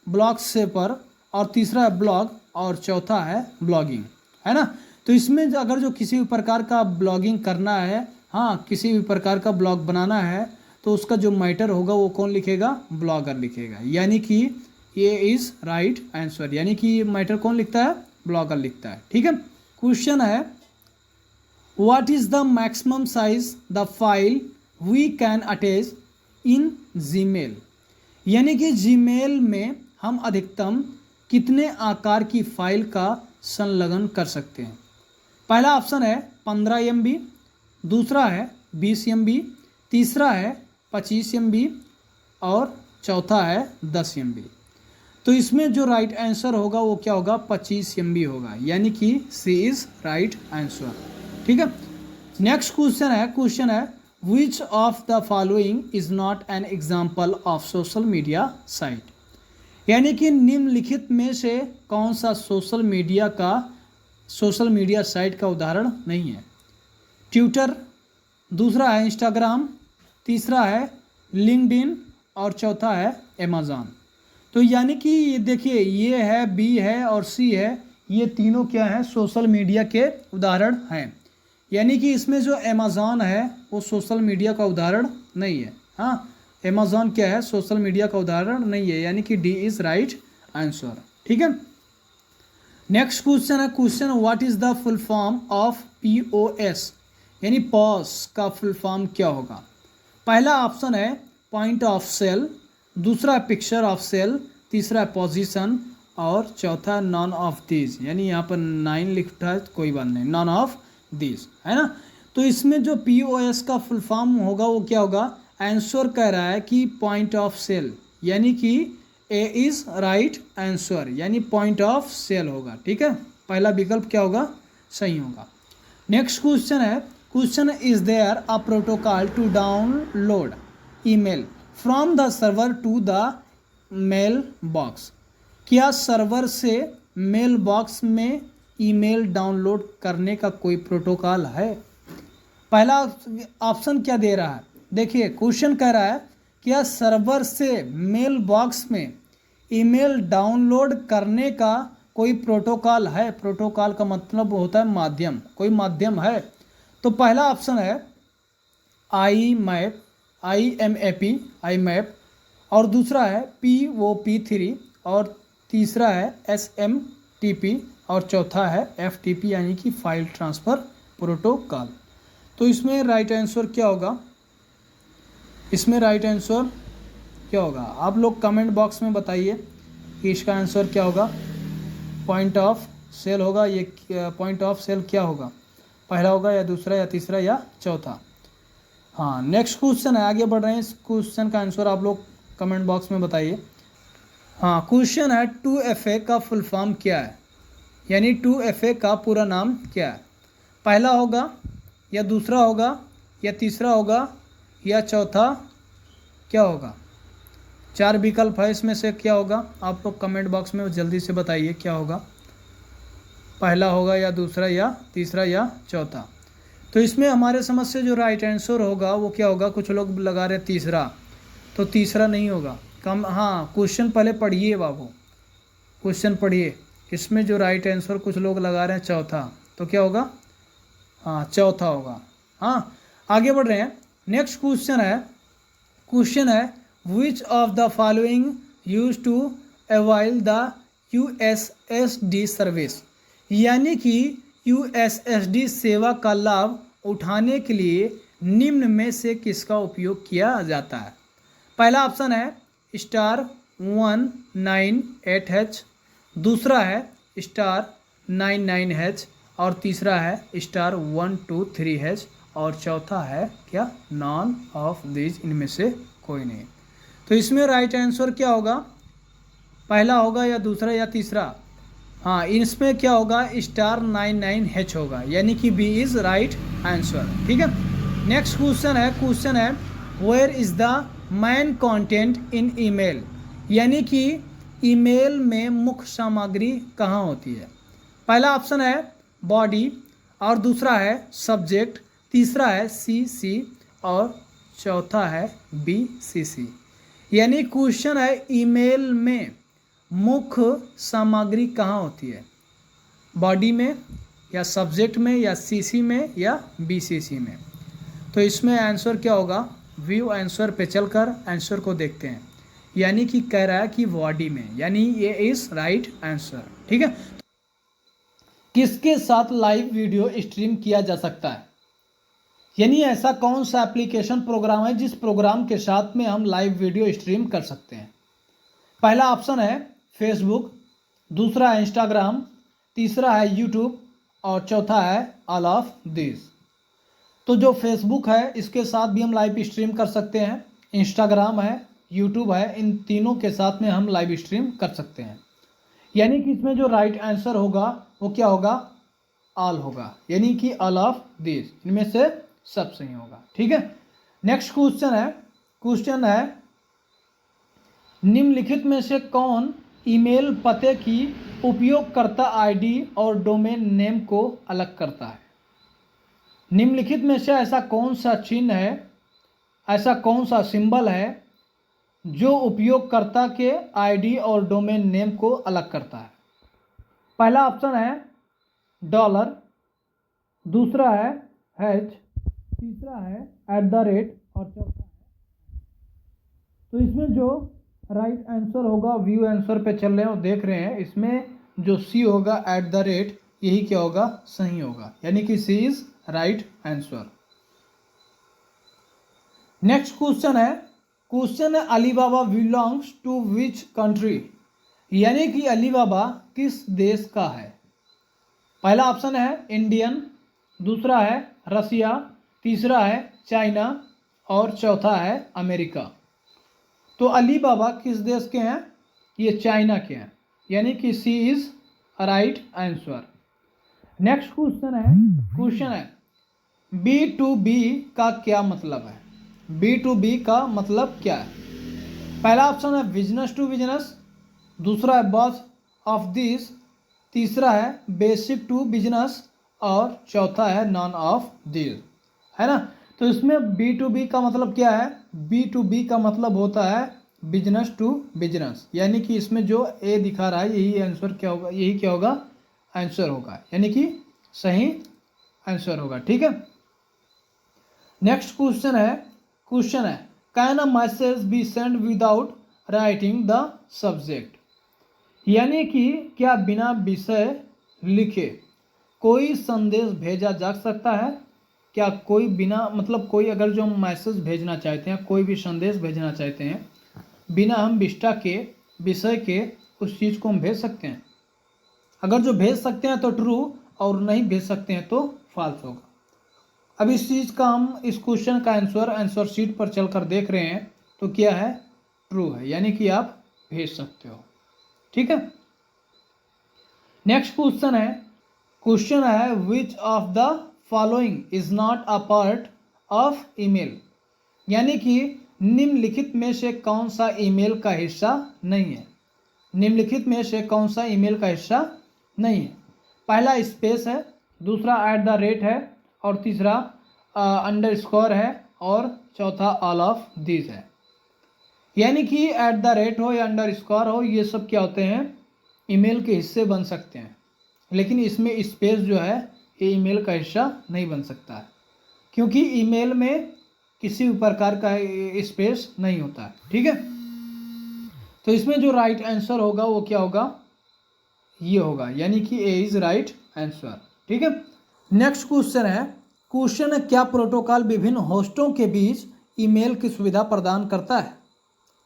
ब्लॉग शेपर, और तीसरा है ब्लॉग, और चौथा है ब्लॉगिंग, है ना। तो इसमें अगर जो किसी भी प्रकार का ब्लॉगिंग करना है, हाँ, किसी भी प्रकार का ब्लॉग बनाना है, तो उसका जो मैटर होगा वो कौन लिखेगा? ब्लॉगर लिखेगा, यानी कि ये इज राइट आंसर, यानी कि ये मैटर कौन लिखता है? ब्लॉगर लिखता है। ठीक है, क्वेश्चन है what is the maximum size the file we can attach in Gmail, यानी कि जीमेल में हम अधिकतम कितने आकार की फाइल का संलग्न कर सकते हैं? पहला ऑप्शन है 15 MB, दूसरा है 20 MB, तीसरा है 25 MB, और चौथा है 10 MB। तो इसमें जो राइट आंसर होगा वो क्या होगा? 25 MB होगा, यानी कि सी इज राइट आंसर। ठीक है, नेक्स्ट क्वेश्चन है which of the following is not an example of social media site, यानी कि निम्नलिखित में से कौन सा सोशल मीडिया साइट का उदाहरण नहीं है? ट्विटर, दूसरा है इंस्टाग्राम, तीसरा है लिंक्डइन, और चौथा है अमेज़ॉन। तो यानी कि ये देखिए, ये है, बी है और सी है, ये तीनों क्या है? सोशल मीडिया के उदाहरण हैं, यानी कि इसमें जो अमेज़ॉन है वो सोशल मीडिया का उदाहरण नहीं है। हाँ, अमेज़ॉन क्या है? सोशल मीडिया का उदाहरण नहीं है, यानी कि डी इज राइट आंसर। ठीक है, नेक्स्ट क्वेश्चन है, question what is the full form of POS, यानी पॉज का फुल फॉर्म क्या होगा? पहला ऑप्शन है पॉइंट ऑफ सेल, दूसरा है पिक्चर ऑफ सेल, तीसरा है पोजीशन, और चौथा नॉन ऑफ दीज, यानी यहाँ पर 9 लिखा है, कोई बात नहीं, नॉन ऑफ दीज, है ना। तो इसमें जो POS का फुल फॉर्म होगा वो क्या होगा? आंसर कह रहा है कि पॉइंट ऑफ सेल, यानी कि ए इज राइट आंसर, यानी पॉइंट ऑफ सेल होगा। ठीक है, पहला विकल्प क्या होगा? सही होगा। नेक्स्ट क्वेश्चन है, question is there a protocol to download email from the server to the mailbox, क्या सर्वर से मेल बॉक्स में ईमेल डाउनलोड करने का कोई प्रोटोकॉल है? पहला ऑप्शन क्या दे रहा है? देखिए, क्वेश्चन कह रहा है क्या सर्वर से मेल बॉक्स में ईमेल डाउनलोड करने का कोई प्रोटोकॉल है? प्रोटोकॉल का मतलब होता है माध्यम, कोई माध्यम है। तो पहला ऑप्शन है IMAP, और दूसरा है POP3 और तीसरा है SMTP और चौथा है FTP यानी कि फाइल ट्रांसफ़र प्रोटोकॉल। तो इसमें राइट आंसर क्या होगा? इसमें राइट आंसर क्या होगा? आप लोग कमेंट बॉक्स में बताइए कि इसका आंसर क्या होगा। पॉइंट ऑफ सेल होगा, ये पॉइंट ऑफ सेल क्या होगा? पहला होगा या दूसरा या तीसरा या चौथा? हाँ, नेक्स्ट क्वेश्चन है, आगे बढ़ रहे हैं। इस क्वेश्चन का आंसर आप लोग कमेंट बॉक्स में बताइए। हाँ, क्वेश्चन है 2FA का फुल फॉर्म क्या है, यानी 2FA का पूरा नाम क्या है? पहला होगा या दूसरा होगा या तीसरा होगा या चौथा क्या होगा? 4 विकल्प है, इसमें से क्या होगा? आप लोग कमेंट बॉक्स में जल्दी से बताइए क्या होगा। पहला होगा या दूसरा या तीसरा या चौथा? तो इसमें हमारे समझ से जो राइट आंसर होगा वो क्या होगा? कुछ लोग लगा रहे तीसरा, तो तीसरा नहीं होगा। हाँ, क्वेश्चन पहले पढ़िए बाबू, क्वेश्चन पढ़िए। इसमें जो राइट आंसर कुछ लोग लगा रहे हैं चौथा, तो क्या होगा? हाँ, चौथा होगा। हाँ, आगे बढ़ रहे हैं। नेक्स्ट क्वेश्चन है which of the following use to avail the USSD service, यानी कि USSD सेवा का लाभ उठाने के लिए निम्न में से किसका उपयोग किया जाता है? पहला ऑप्शन है *198H, दूसरा है *99H और तीसरा है *123H और चौथा है क्या? नॉन ऑफ दिस, इनमें से कोई नहीं। तो इसमें राइट आंसर क्या होगा? पहला होगा या दूसरा या तीसरा? हाँ, इसमें क्या होगा? *99H होगा, यानी कि B इज राइट आंसर। ठीक है, नेक्स्ट क्वेश्चन है where is the main content in email, यानी कि ईमेल में मुख्य सामग्री कहाँ होती है? पहला ऑप्शन है बॉडी और दूसरा है सब्जेक्ट, तीसरा है CC और चौथा है BCC। यानी क्वेश्चन है ईमेल में मुख्य सामग्री कहाँ होती है? बॉडी में या सब्जेक्ट में या CC में या BCC में? तो इसमें आंसर क्या होगा? व्यू आंसर पे चलकर आंसर को देखते हैं, यानी कि कह रहा है कि बॉडी में, यानी ये इज राइट आंसर। ठीक है, किसके साथ लाइव वीडियो स्ट्रीम किया जा सकता है, यानी ऐसा कौन सा एप्लीकेशन प्रोग्राम है जिस प्रोग्राम के साथ में हम लाइव वीडियो स्ट्रीम कर सकते हैं? पहला ऑप्शन है फेसबुक, दूसरा है इंस्टाग्राम, तीसरा है यूट्यूब और चौथा है ऑल ऑफ दिस। तो जो फेसबुक है इसके साथ भी हम लाइव स्ट्रीम कर सकते हैं, इंस्टाग्राम है, यूट्यूब है, इन तीनों के साथ में हम लाइव स्ट्रीम कर सकते हैं। यानी कि इसमें जो राइट आंसर होगा वो क्या होगा? ऑल होगा, यानी कि ऑल ऑफ दिस, इनमें से सब सही होगा। ठीक है, नेक्स्ट क्वेश्चन है निम्नलिखित में से कौन ईमेल पते की उपयोगकर्ता आईडी और डोमेन नेम को अलग करता है? निम्नलिखित में से ऐसा कौन सा चिन्ह है, ऐसा कौन सा सिंबल है जो उपयोगकर्ता के आईडी और डोमेन नेम को अलग करता है? पहला ऑप्शन है $, दूसरा है H, तीसरा है @ और चौथा है। तो इसमें जो राइट आंसर होगा, व्यू आंसर पे चल रहे हैं और देख रहे हैं, इसमें जो C होगा @ यही क्या होगा? सही होगा, यानी कि C is right answer. Next question है Alibaba belongs to which country, यानी कि अलीबाबा किस देश का है? पहला ऑप्शन है इंडियन, दूसरा है रसिया, तीसरा है चाइना और चौथा है अमेरिका। तो अलीबाबा किस देश के हैं? ये चाइना के हैं, यानी कि C is right answer. Next question है B2B का क्या मतलब है? B2B का मतलब क्या है? पहला ऑप्शन है बिजनेस टू बिजनेस, दूसरा है बॉस ऑफ दिस, तीसरा है बेसिक टू बिजनेस और चौथा है नॉन ऑफ दिस, है ना। तो इसमें B2B का मतलब क्या है? B2B का मतलब होता है बिजनेस टू बिजनेस, यानी कि इसमें जो ए दिखा रहा है यही आंसर क्या होगा? यही क्या होगा? आंसर होगा, यानी कि सही आंसर होगा। ठीक है, नेक्स्ट क्वेश्चन है can a message be send without writing the subject. यानी कि क्या बिना विषय लिखे कोई संदेश भेजा जा सकता है? क्या कोई बिना मतलब कोई अगर जो हम मैसेज भेजना चाहते हैं, कोई भी संदेश भेजना चाहते हैं, बिना हम विषय के उस चीज़ को हम भेज सकते हैं? अगर जो भेज सकते हैं तो ट्रू, और नहीं भेज सकते हैं तो फॉल्स होगा। अब इस चीज़ का हम इस क्वेश्चन का आंसर शीट पर चलकर देख रहे हैं, तो क्या है? ट्रू है, यानी कि आप भेज सकते हो। ठीक है। नेक्स्ट क्वेश्चन है which of the following is not a part of email. यानी कि निम्नलिखित में से कौन सा ईमेल का हिस्सा नहीं है? निम्नलिखित में से कौन सा ईमेल का हिस्सा नहीं है? पहला स्पेस है, दूसरा @ है, और तीसरा अंडरस्कोर है, और चौथा ऑल ऑफ दिस है। यानी कि @ हो या अंडरस्कोर हो, ये सब क्या होते हैं? ईमेल के हिस्से बन सकते हैं, लेकिन इसमें स्पेस जो है ये ईमेल का हिस्सा नहीं बन सकता है, क्योंकि ईमेल में किसी भी प्रकार का स्पेस नहीं होता है। ठीक है। तो इसमें जो राइट आंसर होगा वो क्या होगा? ये होगा, यानी कि ए इज राइट आंसर। ठीक है। नेक्स्ट क्वेश्चन है क्या प्रोटोकॉल विभिन्न होस्टों के बीच ईमेल की सुविधा प्रदान करता है?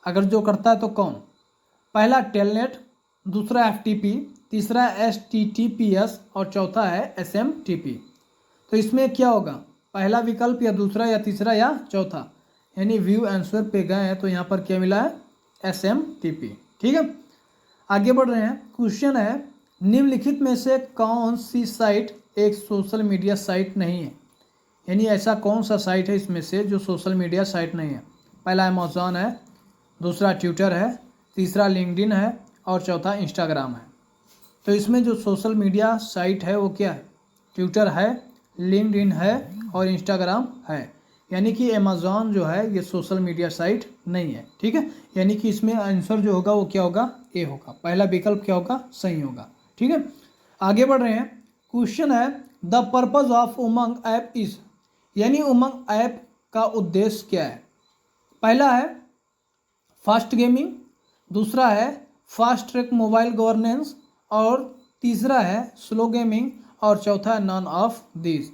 अगर जो करता है तो कौन? पहला टेलनेट, दूसरा FTP, तीसरा HTTPS, और चौथा है SMTP। तो इसमें क्या होगा? पहला विकल्प या दूसरा या तीसरा या चौथा? यानी व्यू आंसर पे गए हैं तो यहाँ पर क्या मिला है? SMTP। ठीक है। आगे बढ़ रहे हैं। क्वेश्चन है निम्नलिखित में से कौन सी साइट एक सोशल मीडिया साइट नहीं है? यानी ऐसा कौन सा साइट है इसमें से जो सोशल मीडिया साइट नहीं है? पहला अमेज़ॉन है, दूसरा ट्विटर है, तीसरा लिंक्डइन है, और चौथा इंस्टाग्राम है। तो इसमें जो सोशल मीडिया साइट है वो क्या है? ट्विटर है, लिंक्डइन है, और इंस्टाग्राम है। यानी कि अमेज़ॉन जो है ये सोशल मीडिया साइट नहीं है। ठीक है। यानी कि इसमें आंसर जो होगा वो क्या होगा? ए होगा। पहला विकल्प क्या होगा? सही होगा। ठीक है। आगे बढ़ रहे हैं। क्वेश्चन है the purpose of Umang app is. यानी उमंग ऐप का उद्देश्य क्या है? पहला है फास्ट गेमिंग, दूसरा है फास्ट ट्रैक मोबाइल गवर्नेंस, और तीसरा है स्लो गेमिंग, और चौथा है नॉन ऑफ दिस।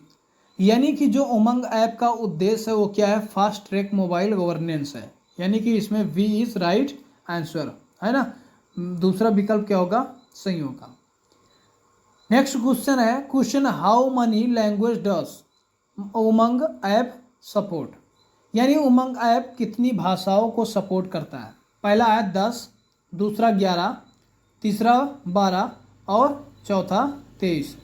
यानी कि जो उमंग ऐप का उद्देश्य है वो क्या है? फास्ट ट्रैक मोबाइल गवर्नेंस है। यानी कि इसमें वी इज राइट आंसर है ना। दूसरा विकल्प क्या होगा? सही होगा। Next question how many language does Umang app support. यानी उमंग ऐप कितनी भाषाओं को सपोर्ट करता है? पहला है 10, दूसरा 11, तीसरा 12, और चौथा 23।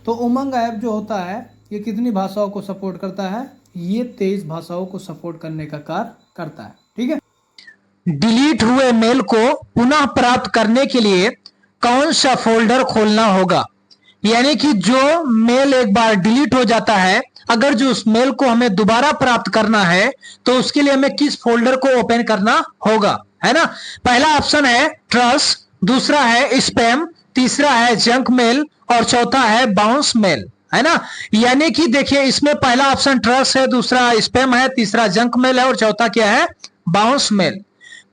तो उमंग ऐप जो होता है ये कितनी भाषाओं को सपोर्ट करता है? ये 23 भाषाओं को सपोर्ट करने का कार्य करता है। ठीक है। डिलीट हुए मेल को पुनः प्राप्त करने के लिए कौन सा फोल्डर खोलना होगा? यानी कि जो मेल एक बार डिलीट हो जाता है, अगर जो उस मेल को हमें दोबारा प्राप्त करना है तो उसके लिए हमें किस फोल्डर को ओपन करना होगा, है ना। पहला ऑप्शन है ट्रस्ट, दूसरा है स्पैम, तीसरा है जंक मेल, और चौथा है बाउंस मेल, है ना। यानी कि देखिए इसमें पहला ऑप्शन ट्रस्ट है, दूसरा स्पैम है, तीसरा जंक मेल है, और चौथा क्या है? Bounce mail.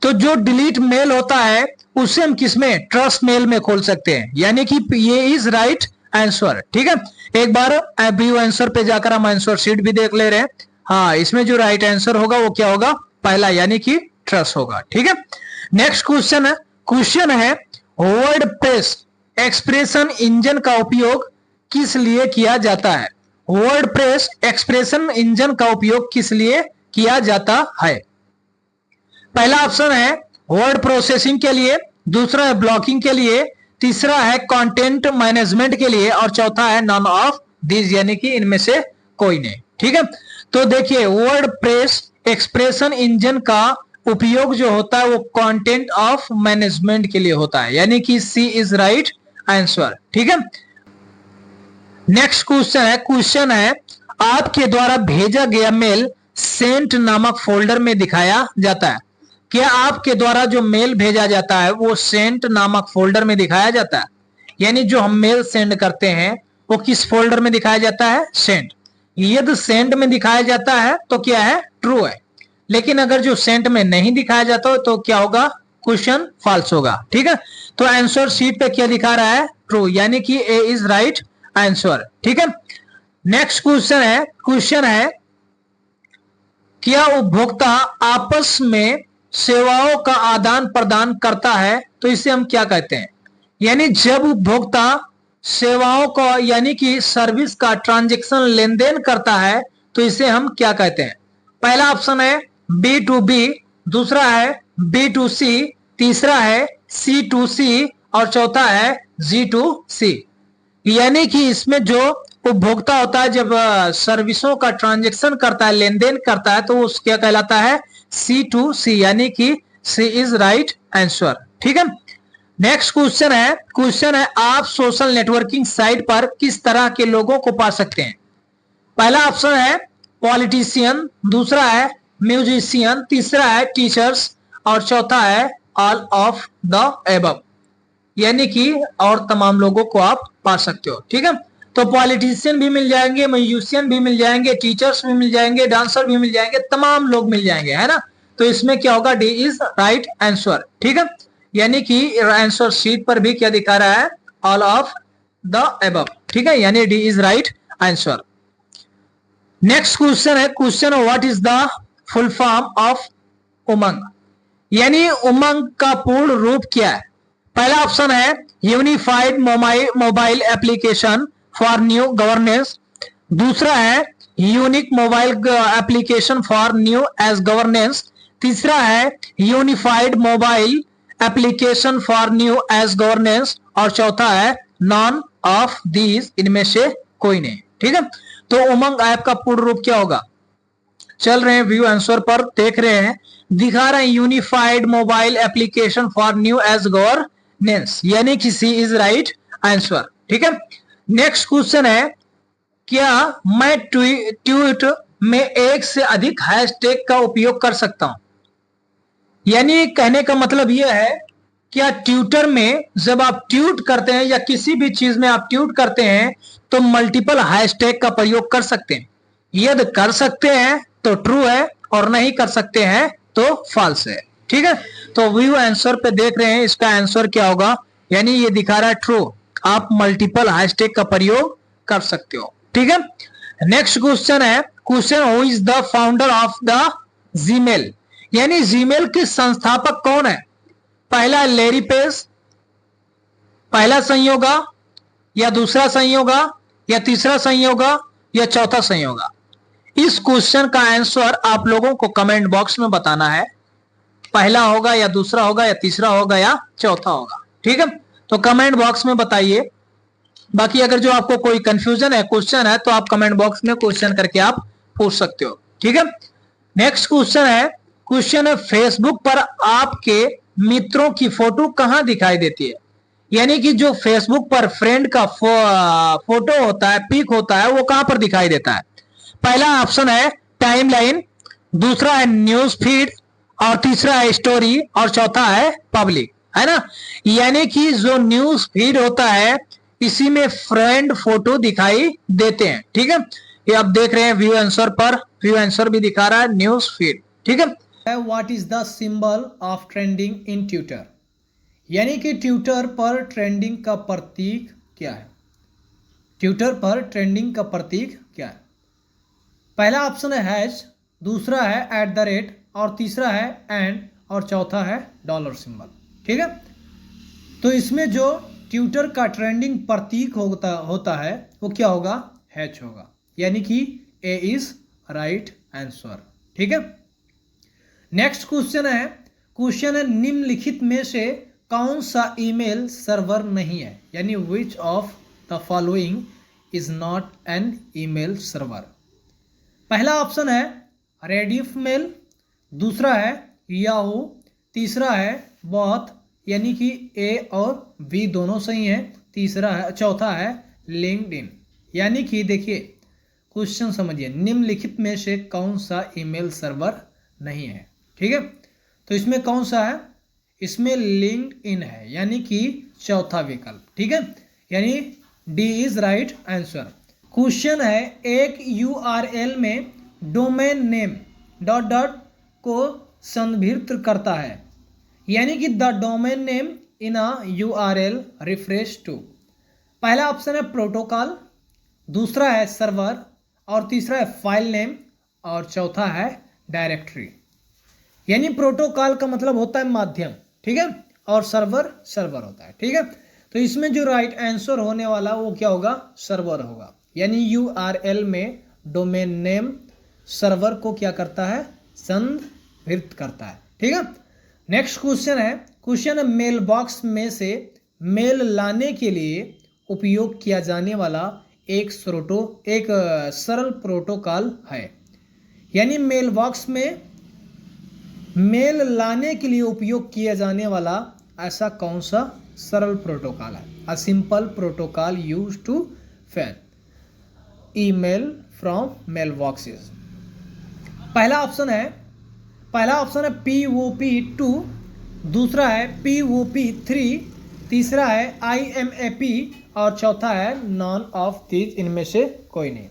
तो जो डिलीट मेल होता है उसे हम किसमें? ट्रस्ट मेल में खोल सकते हैं। यानी कि ये इज राइट आंसर। ठीक है। एक बार व्यू आंसर पे जाकर हम आंसर शीट भी देख ले रहे हैं। हाँ, इसमें जो राइट आंसर होगा वो क्या होगा? पहला, यानी कि ट्रस्ट होगा। ठीक है। नेक्स्ट क्वेश्चन है वर्डप्रेस एक्सप्रेशन इंजन का उपयोग किस लिए किया जाता है? वर्डप्रेस एक्सप्रेशन इंजन का उपयोग किस लिए किया जाता है? पहला ऑप्शन है वर्ड प्रोसेसिंग के लिए, दूसरा है ब्लॉकिंग के लिए, तीसरा है कंटेंट मैनेजमेंट के लिए, और चौथा है नॉन ऑफ दिस, यानी कि इनमें से कोई नहीं। ठीक है। तो देखिए वर्ड प्रेस एक्सप्रेशन इंजन का उपयोग जो होता है वो कंटेंट ऑफ मैनेजमेंट के लिए होता है, यानी कि सी इज राइट आंसर। ठीक है। नेक्स्ट क्वेश्चन है आपके द्वारा भेजा गया मेल सेंट नामक फोल्डर में दिखाया जाता है। क्या आपके द्वारा जो मेल भेजा जाता है वो सेंट नामक फोल्डर में दिखाया जाता है? यानी जो हम मेल सेंड करते हैं वो किस फोल्डर में दिखाया जाता है? सेंट। यदि सेंट में दिखाया जाता है तो क्या है? ट्रू है। लेकिन अगर जो सेंट में नहीं दिखाया जाता हो तो क्या होगा? क्वेश्चन फॉल्स होगा। ठीक है, तो आंसर शीट पे क्या दिखा रहा है, ट्रू, यानी कि ए इज राइट आंसर। ठीक है, नेक्स्ट क्वेश्चन है क्या उपभोक्ता आपस में सेवाओं का आदान प्रदान करता है तो इसे हम क्या कहते हैं। यानी जब उपभोक्ता सेवाओं को यानी कि सर्विस का ट्रांजैक्शन लेन देन करता है तो इसे हम क्या कहते हैं। पहला ऑप्शन है B2B, दूसरा है B2C, तीसरा है C2C और चौथा है G2C। यानी कि इसमें जो उपभोक्ता होता है जब सर्विसों का ट्रांजैक्शन करता है, लेन देन करता है, तो वो क्या कहलाता है, C2C, यानी कि C इज राइट आंसर। ठीक है, नेक्स्ट क्वेश्चन है आप सोशल नेटवर्किंग साइट पर किस तरह के लोगों को पा सकते हैं। पहला ऑप्शन है पॉलिटिशियन, दूसरा है म्यूजिशियन, तीसरा है टीचर्स और चौथा है ऑल ऑफ द एबव, यानी कि और तमाम लोगों को आप पा सकते हो। ठीक है, तो पॉलिटिशियन भी मिल जाएंगे, म्यूजिशियन भी मिल जाएंगे, टीचर्स भी मिल जाएंगे, डांसर भी मिल जाएंगे, तमाम लोग मिल जाएंगे, है ना। तो इसमें क्या होगा, डी इज राइट आंसर। ठीक है, यानी कि आंसर शीट पर भी क्या दिखा रहा है, ऑल ऑफ द एबव। ठीक है, यानी D is right answer. Next question what is the full form of UMANG, यानी उमंग का पूर्ण रूप क्या है। पहला ऑप्शन है unified mobile application for new governance, दूसरा है unique mobile application for new age governance, तीसरा है unified mobile application for new age governance और चौथा है नॉन ऑफ दीज, इनमें से कोई नहीं। ठीक है, तो उमंग ऐप का पूर्ण रूप क्या होगा। चल रहे हैं व्यू आंसर पर, देख रहे हैं, दिखा रहे हैं unified mobile application for new age governance, यानी कि सी इज राइट आंसर। ठीक है, नेक्स्ट क्वेश्चन है क्या मैं ट्वीट में एक से अधिक हैशटैग का उपयोग कर सकता हूं। यानी कहने का मतलब यह है क्या ट्विटर में जब आप ट्वीट करते हैं या किसी भी चीज में आप ट्वीट करते हैं तो मल्टीपल हैशटैग का प्रयोग कर सकते हैं। यदि कर सकते हैं तो ट्रू है और नहीं कर सकते हैं तो फॉल्स है। ठीक है, तो व्यू आंसर पे देख रहे हैं, इसका आंसर क्या होगा, यानी ये दिखा रहा है ट्रू, आप मल्टीपल हैशटैग का प्रयोग कर सकते हो। ठीक है, next question who is the founder of the Gmail, यानी जीमेल के संस्थापक कौन है। पहला लैरी पेज, पहला संयोगा या दूसरा संयोगा या तीसरा संयोगा या चौथा संयोगा। इस क्वेश्चन का आंसर आप लोगों को कमेंट बॉक्स में बताना है, पहला होगा या दूसरा होगा या तीसरा होगा या चौथा होगा। ठीक है, तो कमेंट बॉक्स में बताइए। बाकी अगर जो आपको कोई कंफ्यूजन है, क्वेश्चन है, तो आप कमेंट बॉक्स में क्वेश्चन करके आप पूछ सकते हो। ठीक है, नेक्स्ट क्वेश्चन है फेसबुक पर आपके मित्रों की फोटो कहां दिखाई देती है। यानी कि जो फेसबुक पर फ्रेंड का फोटो होता है, पिक होता है, वो कहां पर दिखाई देता है। पहला ऑप्शन है टाइमलाइन, दूसरा है न्यूज फीड और तीसरा है स्टोरी और चौथा है पब्लिक, है ना। यानी कि जो न्यूज फीड होता है इसी में फ्रेंड फोटो दिखाई देते हैं। ठीक है, ये आप देख रहे हैं व्यू आंसर पर, व्यू आंसर भी दिखा रहा है न्यूज फीड। ठीक है, what is the symbol of trending in Twitter, यानी कि ट्विटर पर ट्रेंडिंग का प्रतीक क्या है। ट्विटर पर ट्रेंडिंग का प्रतीक क्या है। पहला ऑप्शन है हैश, दूसरा है @ और तीसरा है एंड और चौथा है डॉलर सिंबल। ठीक है, तो इसमें जो ट्विटर का ट्रेंडिंग प्रतीक होता है वो क्या होगा, हैश होगा, यानी कि ए इज राइट आंसर। ठीक है, नेक्स्ट क्वेश्चन है निम्नलिखित में से कौन सा ईमेल सर्वर नहीं है, यानी विच of the following is not an email server. पहला ऑप्शन है रेडिफ मेल, दूसरा है याहू, तीसरा है बॉथ, यानी कि ए और बी दोनों सही हैं, चौथा है लिंक्डइन। यानी कि देखिए क्वेश्चन समझिए, निम्नलिखित में से कौन सा ईमेल सर्वर नहीं है। ठीक है, तो इसमें कौन सा है, इसमें लिंक्डइन है, यानी कि चौथा विकल्प। ठीक है, यानी D is right answer. Question है एक URL में डोमेन नेम ... को संदर्भित करता है, यानी कि the domain name in a URL refers to. पहला ऑप्शन है प्रोटोकॉल, दूसरा है सर्वर, और तीसरा है फाइल नेम, और चौथा है डायरेक्टरी। यानी प्रोटोकॉल का मतलब होता है माध्यम, ठीक है, और सर्वर सर्वर होता है, ठीक है। तो इसमें जो राइट आंसर होने वाला वो क्या होगा, सर्वर होगा। यानी URL में डोमेन नेम सर्वर को क्या करता है, संदर्भित करता है, ठीक है। नेक्स्ट क्वेश्चन है मेल बॉक्स में से मेल लाने के लिए उपयोग किया जाने वाला एक सरल प्रोटोकॉल है। यानी मेल बॉक्स में मेल लाने के लिए उपयोग किया जाने वाला ऐसा कौन सा सरल प्रोटोकॉल है। A simple protocol use to fan email from mailboxes. पहला ऑप्शन है POP2, दूसरा है POP3, तीसरा है IMAP, और चौथा है नॉन ऑफ दीज, इनमें से कोई नहीं।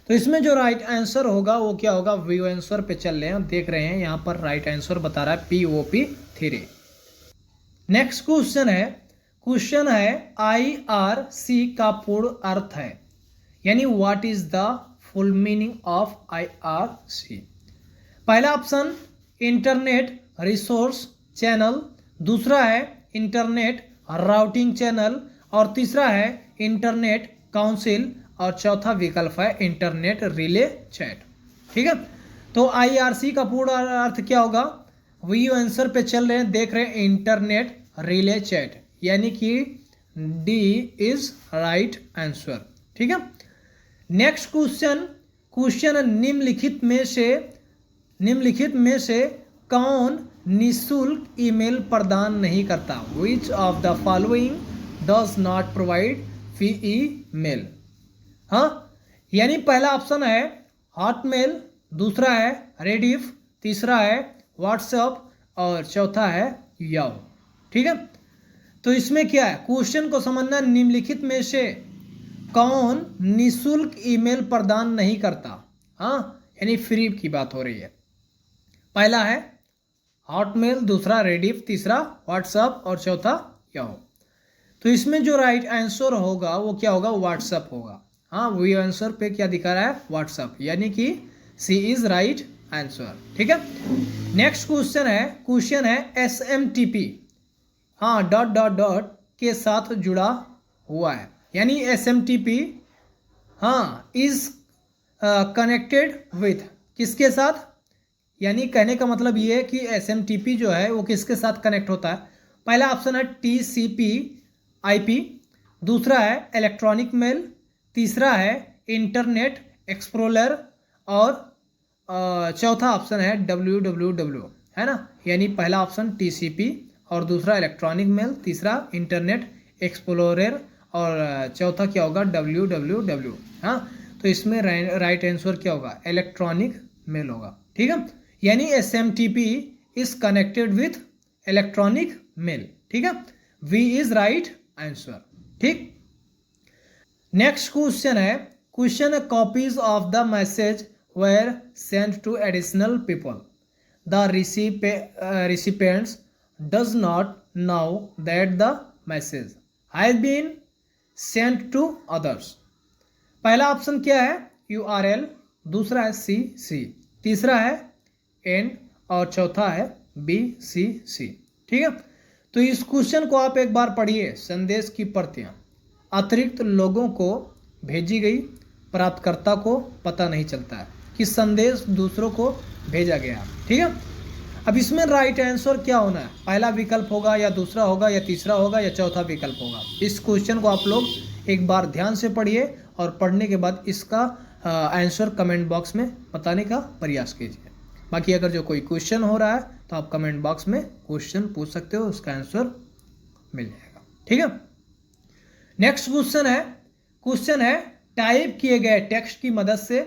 तो इसमें जो राइट आंसर होगा वो क्या होगा, व्यू आंसर पे चल रहे हैं, देख रहे हैं यहाँ पर राइट आंसर बता रहा है POP3। नेक्स्ट क्वेश्चन है IRC का पूर्ण अर्थ है। यानी what is the full meaning of IRC। पहला ऑप्शन इंटरनेट रिसोर्स चैनल, दूसरा है इंटरनेट राउटिंग चैनल, और तीसरा है इंटरनेट काउंसिल, और चौथा विकल्प है इंटरनेट रिले चैट, ठीक है। तो IRC का पूर्ण अर्थ क्या होगा, व्यू आंसर पे चल रहे हैं, देख रहे हैं इंटरनेट रिले चैट, यानी कि D इज राइट आंसर, ठीक है। नेक्स्ट क्वेश्चन निम्नलिखित में से कौन निःशुल्क ईमेल प्रदान नहीं करता। Which of the following does not provide free mail. हाँ, यानी पहला ऑप्शन है हॉटमेल, दूसरा है रेडिफ, तीसरा है व्हाट्सएप, और चौथा है याहू, ठीक है। तो इसमें क्या है, क्वेश्चन को समझना, निम्नलिखित में से कौन निःशुल्क ईमेल प्रदान नहीं करता। हाँ, यानी फ्री की बात हो रही है। पहला है हॉटमेल, दूसरा रेडिफ, तीसरा व्हाट्सएप, और चौथा याहू। तो इसमें जो राइट आंसर होगा वो क्या होगा, व्हाट्सएप होगा। हाँ, वो आंसर पे क्या दिखा रहा है, व्हाट्सएप, यानी कि सी इज राइट आंसर, ठीक है। नेक्स्ट क्वेश्चन है SMTP, हाँ डॉट के साथ जुड़ा हुआ है। यानी SMTP हाँ इज कनेक्टेड विथ, किसके साथ, यानी कहने का मतलब ये है कि SMTP जो है वो किसके साथ कनेक्ट होता है। पहला ऑप्शन है TCP/IP, दूसरा है इलेक्ट्रॉनिक मेल, तीसरा है इंटरनेट एक्सप्लोरर, और चौथा ऑप्शन है www, है ना। यानी पहला ऑप्शन TCP, और दूसरा इलेक्ट्रॉनिक मेल, तीसरा इंटरनेट एक्सप्लोरर, और चौथा क्या होगा, www। हाँ, तो इसमें राइट आंसर क्या होगा, इलेक्ट्रॉनिक मेल होगा, ठीक है। यानी SMTP is connected with electronic mail, ठीक है। V इज राइट आंसर, ठीक। Next question copies of the message were sent to additional people. The recipients does not know that the message has been sent to others। पहला option क्या है, URL, दूसरा है CC, तीसरा है N, और चौथा है BCC, ठीक है। तो इस क्वेश्चन को आप एक बार पढ़िए। संदेश की प्रतियां अतिरिक्त लोगों को भेजी गई, प्राप्तकर्ता को पता नहीं चलता है कि संदेश दूसरों को भेजा गया, ठीक है। अब इसमें राइट आंसर क्या होना है, पहला विकल्प होगा, या दूसरा होगा, या तीसरा होगा, या चौथा विकल्प होगा। इस क्वेश्चन को आप लोग एक बार ध्यान से पढ़िए, और पढ़ने के बाद इसका आंसर कमेंट बॉक्स में बताने का प्रयास कीजिए। बाकी अगर जो कोई क्वेश्चन हो रहा है तो आप कमेंट बॉक्स में क्वेश्चन पूछ सकते हो, उसका आंसर मिल जाएगा, ठीक है। नेक्स्ट क्वेश्चन है टाइप किए गए टेक्स्ट की मदद से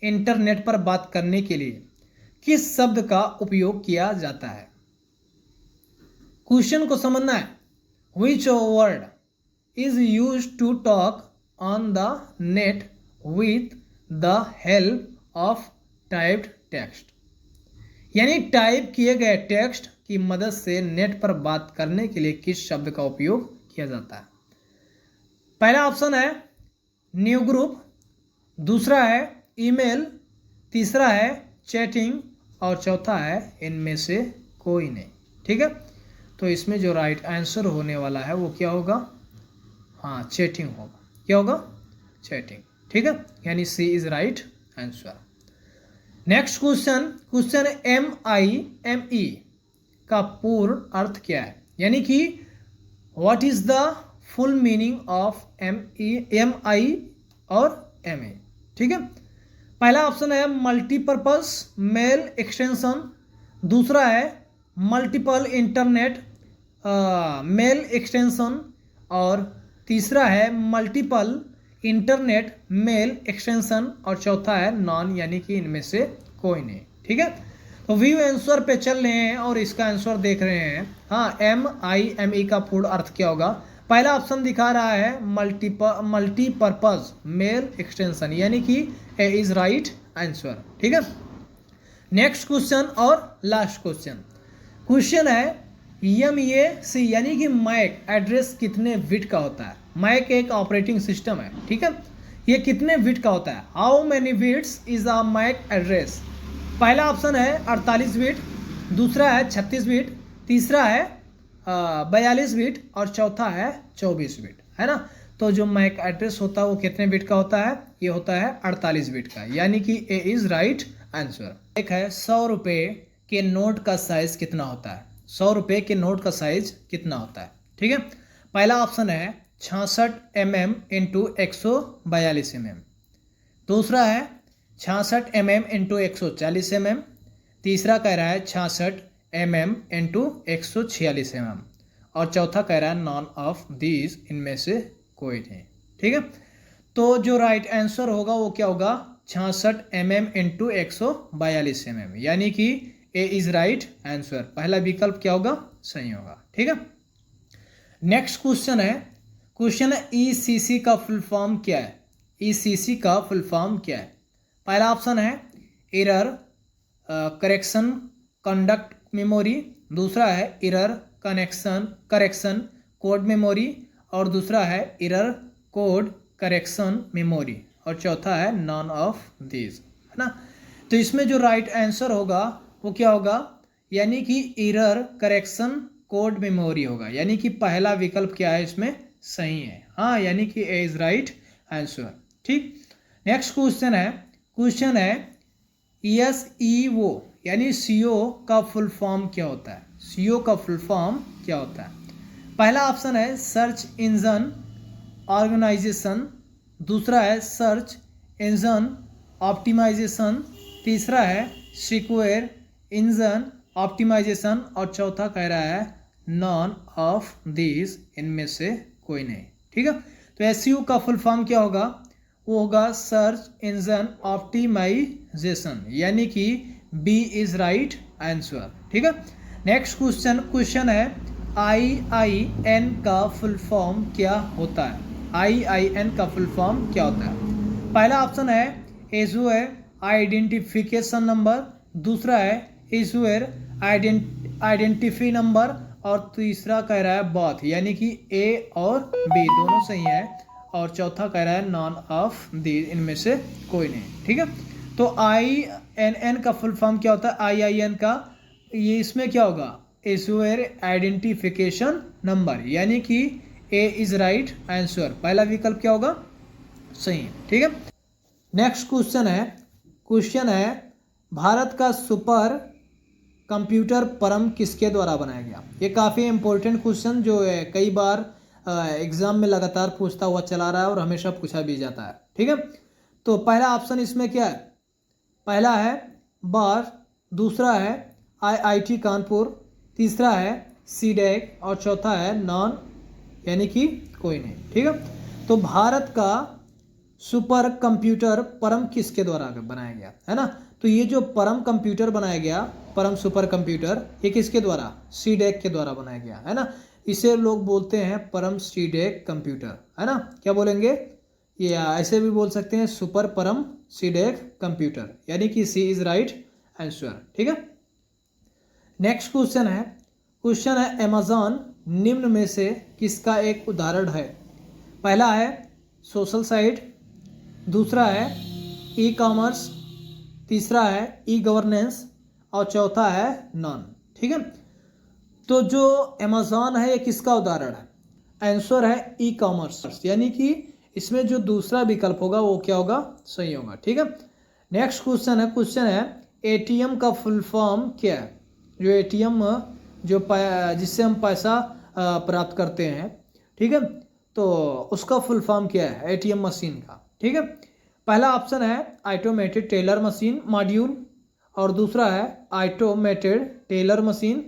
इंटरनेट पर बात करने के लिए किस शब्द का उपयोग किया जाता है। क्वेश्चन को समझना है, which word is used to talk on the net with the help of typed text. यानी टाइप किए गए टेक्स्ट की मदद से नेट पर बात करने के लिए किस शब्द का उपयोग किया जाता है? पहला ऑप्शन है न्यू ग्रुप, दूसरा है ईमेल, तीसरा है चैटिंग और चौथा है इनमें से कोई नहीं। ठीक है, तो इसमें जो राइट आंसर होने वाला है वो क्या होगा? हाँ, चैटिंग होगा। क्या होगा? चैटिंग। ठीक है, यानी C is right answer. Next question MIME का पूर्ण अर्थ क्या है? यानी कि what is the full meaning of MI और ME? ठीक है, पहला ऑप्शन है मल्टीपर्पज मेल एक्सटेंशन, दूसरा है मल्टीपल इंटरनेट मेल एक्सटेंशन और तीसरा है मल्टीपल इंटरनेट मेल एक्सटेंशन और चौथा है नॉन, यानी कि इनमें से कोई नहीं। ठीक है, तो व्यू आंसर पे चल रहे हैं और इसका आंसर देख रहे हैं। हाँ, MIME का पूर्ण अर्थ क्या होगा? पहला ऑप्शन दिखा रहा है मल्टीपर्पज मेल एक्सटेंशन, यानी कि ए इज राइट आंसर। ठीक है, नेक्स्ट क्वेश्चन और लास्ट क्वेश्चन है MAC यानी कि मैक एड्रेस कितने बिट का होता है? मैक एक ऑपरेटिंग सिस्टम है। ठीक है, ये कितने बिट का होता है? How many bits is a MAC address? पहला ऑप्शन है 48 बिट, दूसरा है 36 बिट, तीसरा है 42 बिट और चौथा है 24 बिट, है ना। तो जो मैक एड्रेस होता है वो कितने बिट का होता है? ये होता है 48 बिट का, यानी कि ए इज राइट आंसर। एक है 100 रुपये के नोट का साइज कितना होता है? 100 रुपये के नोट का साइज कितना होता है? ठीक है, पहला ऑप्शन है 66 mm इंटू 142 mm, दूसरा है 66 mm इंटू 140 mm, तीसरा कह रहा है 66 mm इंटू 146 mm और चौथा कह रहा है नॉन ऑफ दीज, इनमें से कोई नहीं। ठीक है, तो जो राइट आंसर होगा वो क्या होगा? 66 mm इंटू 142 mm, यानी कि ए इज राइट आंसर। पहला विकल्प क्या होगा? सही होगा। ठीक है, नेक्स्ट क्वेश्चन है ECC का फुल फॉर्म क्या है? ECC का फुल फॉर्म क्या है? पहला ऑप्शन है एरर करेक्शन कंडक्ट मेमोरी, दूसरा है एरर करेक्शन कोड मेमोरी और दूसरा है एरर कोड करेक्शन मेमोरी और चौथा है नॉन ऑफ दीज, है ना। तो इसमें जो राइट आंसर होगा वो क्या होगा? यानी कि एरर करेक्शन कोड मेमोरी होगा, यानी कि पहला विकल्प क्या है इसमें? सही है। हाँ, यानी कि ए इज राइट आंसर। ठीक, नेक्स्ट क्वेश्चन है SEO यानी CO का फुल फॉर्म क्या होता है? CO का फुल फॉर्म क्या होता है? पहला ऑप्शन है सर्च इंजन ऑर्गेनाइजेशन, दूसरा है सर्च इंजन ऑप्टिमाइजेशन, तीसरा है सिक्वेयर इंजन ऑप्टिमाइजेशन और चौथा कह रहा है नॉन ऑफ दिस, इनमें से कोई नहीं। ठीक है, तो SEO का फुल फॉर्म क्या होगा? वो होगा सर्च इंजन ऑप्टिमाइजेशन, यानी कि B इज राइट आंसर। ठीक है, नेक्स्ट क्वेश्चन है IIN का फुल फॉर्म क्या होता है? IIN का फुल फॉर्म क्या होता है? पहला ऑप्शन है एजुअर आइडेंटिफिकेशन नंबर, दूसरा है एजुअर आइडेंटिफी नंबर और तीसरा कह रहा है बॉथ, यानी कि A और B दोनों सही है और चौथा कह रहा है नॉन ऑफ दी, इनमें से कोई नहीं। ठीक है, तो INN का फुल फॉर्म क्या होता है? IIN का ये इसमें क्या होगा? एजुअर आइडेंटिफिकेशन नंबर, यानी कि A इज राइट आंसर। पहला विकल्प क्या होगा? सही है। ठीक है, नेक्स्ट क्वेश्चन है भारत का सुपर कंप्यूटर परम किसके द्वारा बनाया गया? ये काफ़ी इंपॉर्टेंट क्वेश्चन जो है कई बार एग्जाम में लगातार पूछता हुआ चला रहा है और हमेशा पूछा भी जाता है। ठीक है, तो पहला ऑप्शन इसमें क्या है? पहला है बार, दूसरा है IIT कानपुर, तीसरा है CDEC और चौथा है नॉन, यानी कि कोई नहीं। ठीक है, तो भारत का सुपर कंप्यूटर परम किसके द्वारा बनाया गया, है ना। तो ये जो परम कंप्यूटर बनाया गया, परम सुपर कंप्यूटर, ये किसके द्वारा? CDEC के द्वारा बनाया गया, है ना। इसे लोग बोलते हैं परम CDEC कंप्यूटर, है ना। क्या बोलेंगे? ये ऐसे भी बोल सकते हैं सुपर परम CDEC कंप्यूटर, यानी कि C इज राइट आंसर। ठीक है, नेक्स्ट क्वेश्चन है क्वेश्चन है अमेज़न निम्न में से किसका एक उदाहरण है? पहला है सोशल साइट, दूसरा है ई कॉमर्स, तीसरा है ई गवर्नेंस और चौथा है नॉन। ठीक है, तो जो अमेज़न है ये किसका उदाहरण है? आंसर है ई कॉमर्स, यानी कि इसमें जो दूसरा विकल्प होगा वो क्या होगा? सही होगा। ठीक है, नेक्स्ट क्वेश्चन है एटीएम का फुल फॉर्म क्या है? जो एटीएम जो जिससे हम पैसा प्राप्त करते हैं, ठीक है, तो उसका फुल फॉर्म क्या है एटीएम मशीन का? ठीक है, पहला ऑप्शन है ऑटोमेटेड टेलर मशीन मॉड्यूल, और दूसरा है ऑटोमेटेड टेलर मशीन,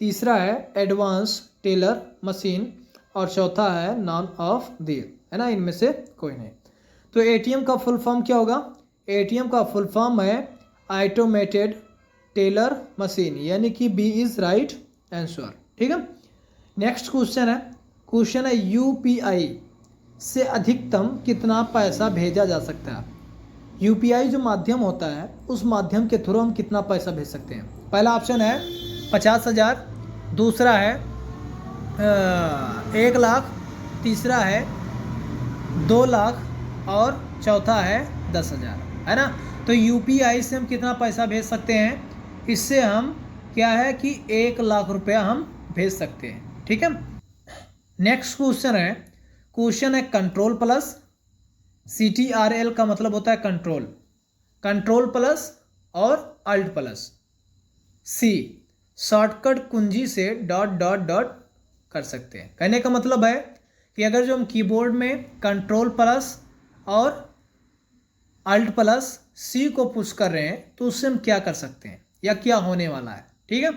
तीसरा है एडवांस टेलर मशीन और चौथा है नॉन ऑफ दी, है ना, इनमें से कोई नहीं। तो एटीएम का फुल फॉर्म क्या होगा? एटीएम का फुल फॉर्म है ऑटोमेटेड टेलर मशीन, यानी कि बी इज राइट आंसर। ठीक है, नेक्स्ट क्वेश्चन है यूपीआई से अधिकतम कितना पैसा भेजा जा सकता है? यूपीआई जो माध्यम होता है उस माध्यम के थ्रू हम कितना पैसा भेज सकते हैं? पहला ऑप्शन है 50,000, दूसरा है 1 लाख, तीसरा है 2 लाख और चौथा है 10,000, है ना। तो यूपीआई से हम कितना पैसा भेज सकते हैं? इससे हम क्या है कि 1 लाख रुपया हम भेज सकते हैं। ठीक है, नेक्स्ट क्वेश्चन है कंट्रोल प्लस। CTRL का मतलब होता है कंट्रोल प्लस और अल्ट प्लस। सी शॉर्टकट कुंजी से डॉट कर सकते हैं। कहने का मतलब है कि अगर जो हम कीबोर्ड में कंट्रोल प्लस और अल्ट प्लस सी को पुश कर रहे हैं तो उससे हम क्या कर सकते हैं या क्या होने वाला है? ठीक है,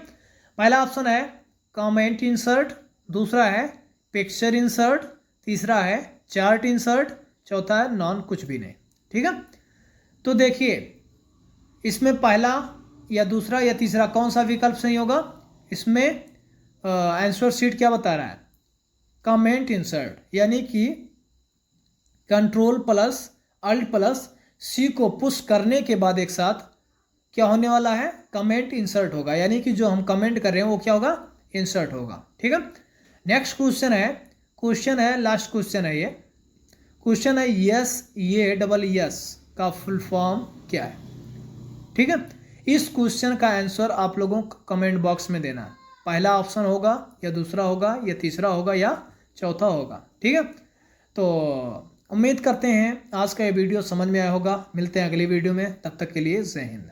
पहला ऑप्शन है कमेंट इंसर्ट, दूसरा है पिक्चर इंसर्ट, तीसरा है चार्ट इंसर्ट, चौथा है नॉन कुछ भी नहीं। ठीक है, तो देखिए इसमें पहला या दूसरा या तीसरा कौन सा विकल्प सही होगा? इसमें आंसर शीट क्या बता रहा है? कमेंट इंसर्ट, यानी कि कंट्रोल प्लस अल्ट प्लस सी को पुश करने के बाद एक साथ क्या होने वाला है? कमेंट इंसर्ट होगा, यानी कि जो हम कमेंट कर रहे हैं वो क्या होगा? इंसर्ट होगा। ठीक है, नेक्स्ट क्वेश्चन है लास्ट क्वेश्चन है ये क्वेश्चन है यस का फुल फॉर्म क्या है? ठीक है, इस क्वेश्चन का आंसर आप लोगों को कमेंट बॉक्स में देना है। पहला ऑप्शन होगा या दूसरा होगा या तीसरा होगा या चौथा होगा। ठीक है, तो उम्मीद करते हैं आज का ये वीडियो समझ में आया होगा। मिलते हैं अगली वीडियो में, तब तक के लिए जय हिंद।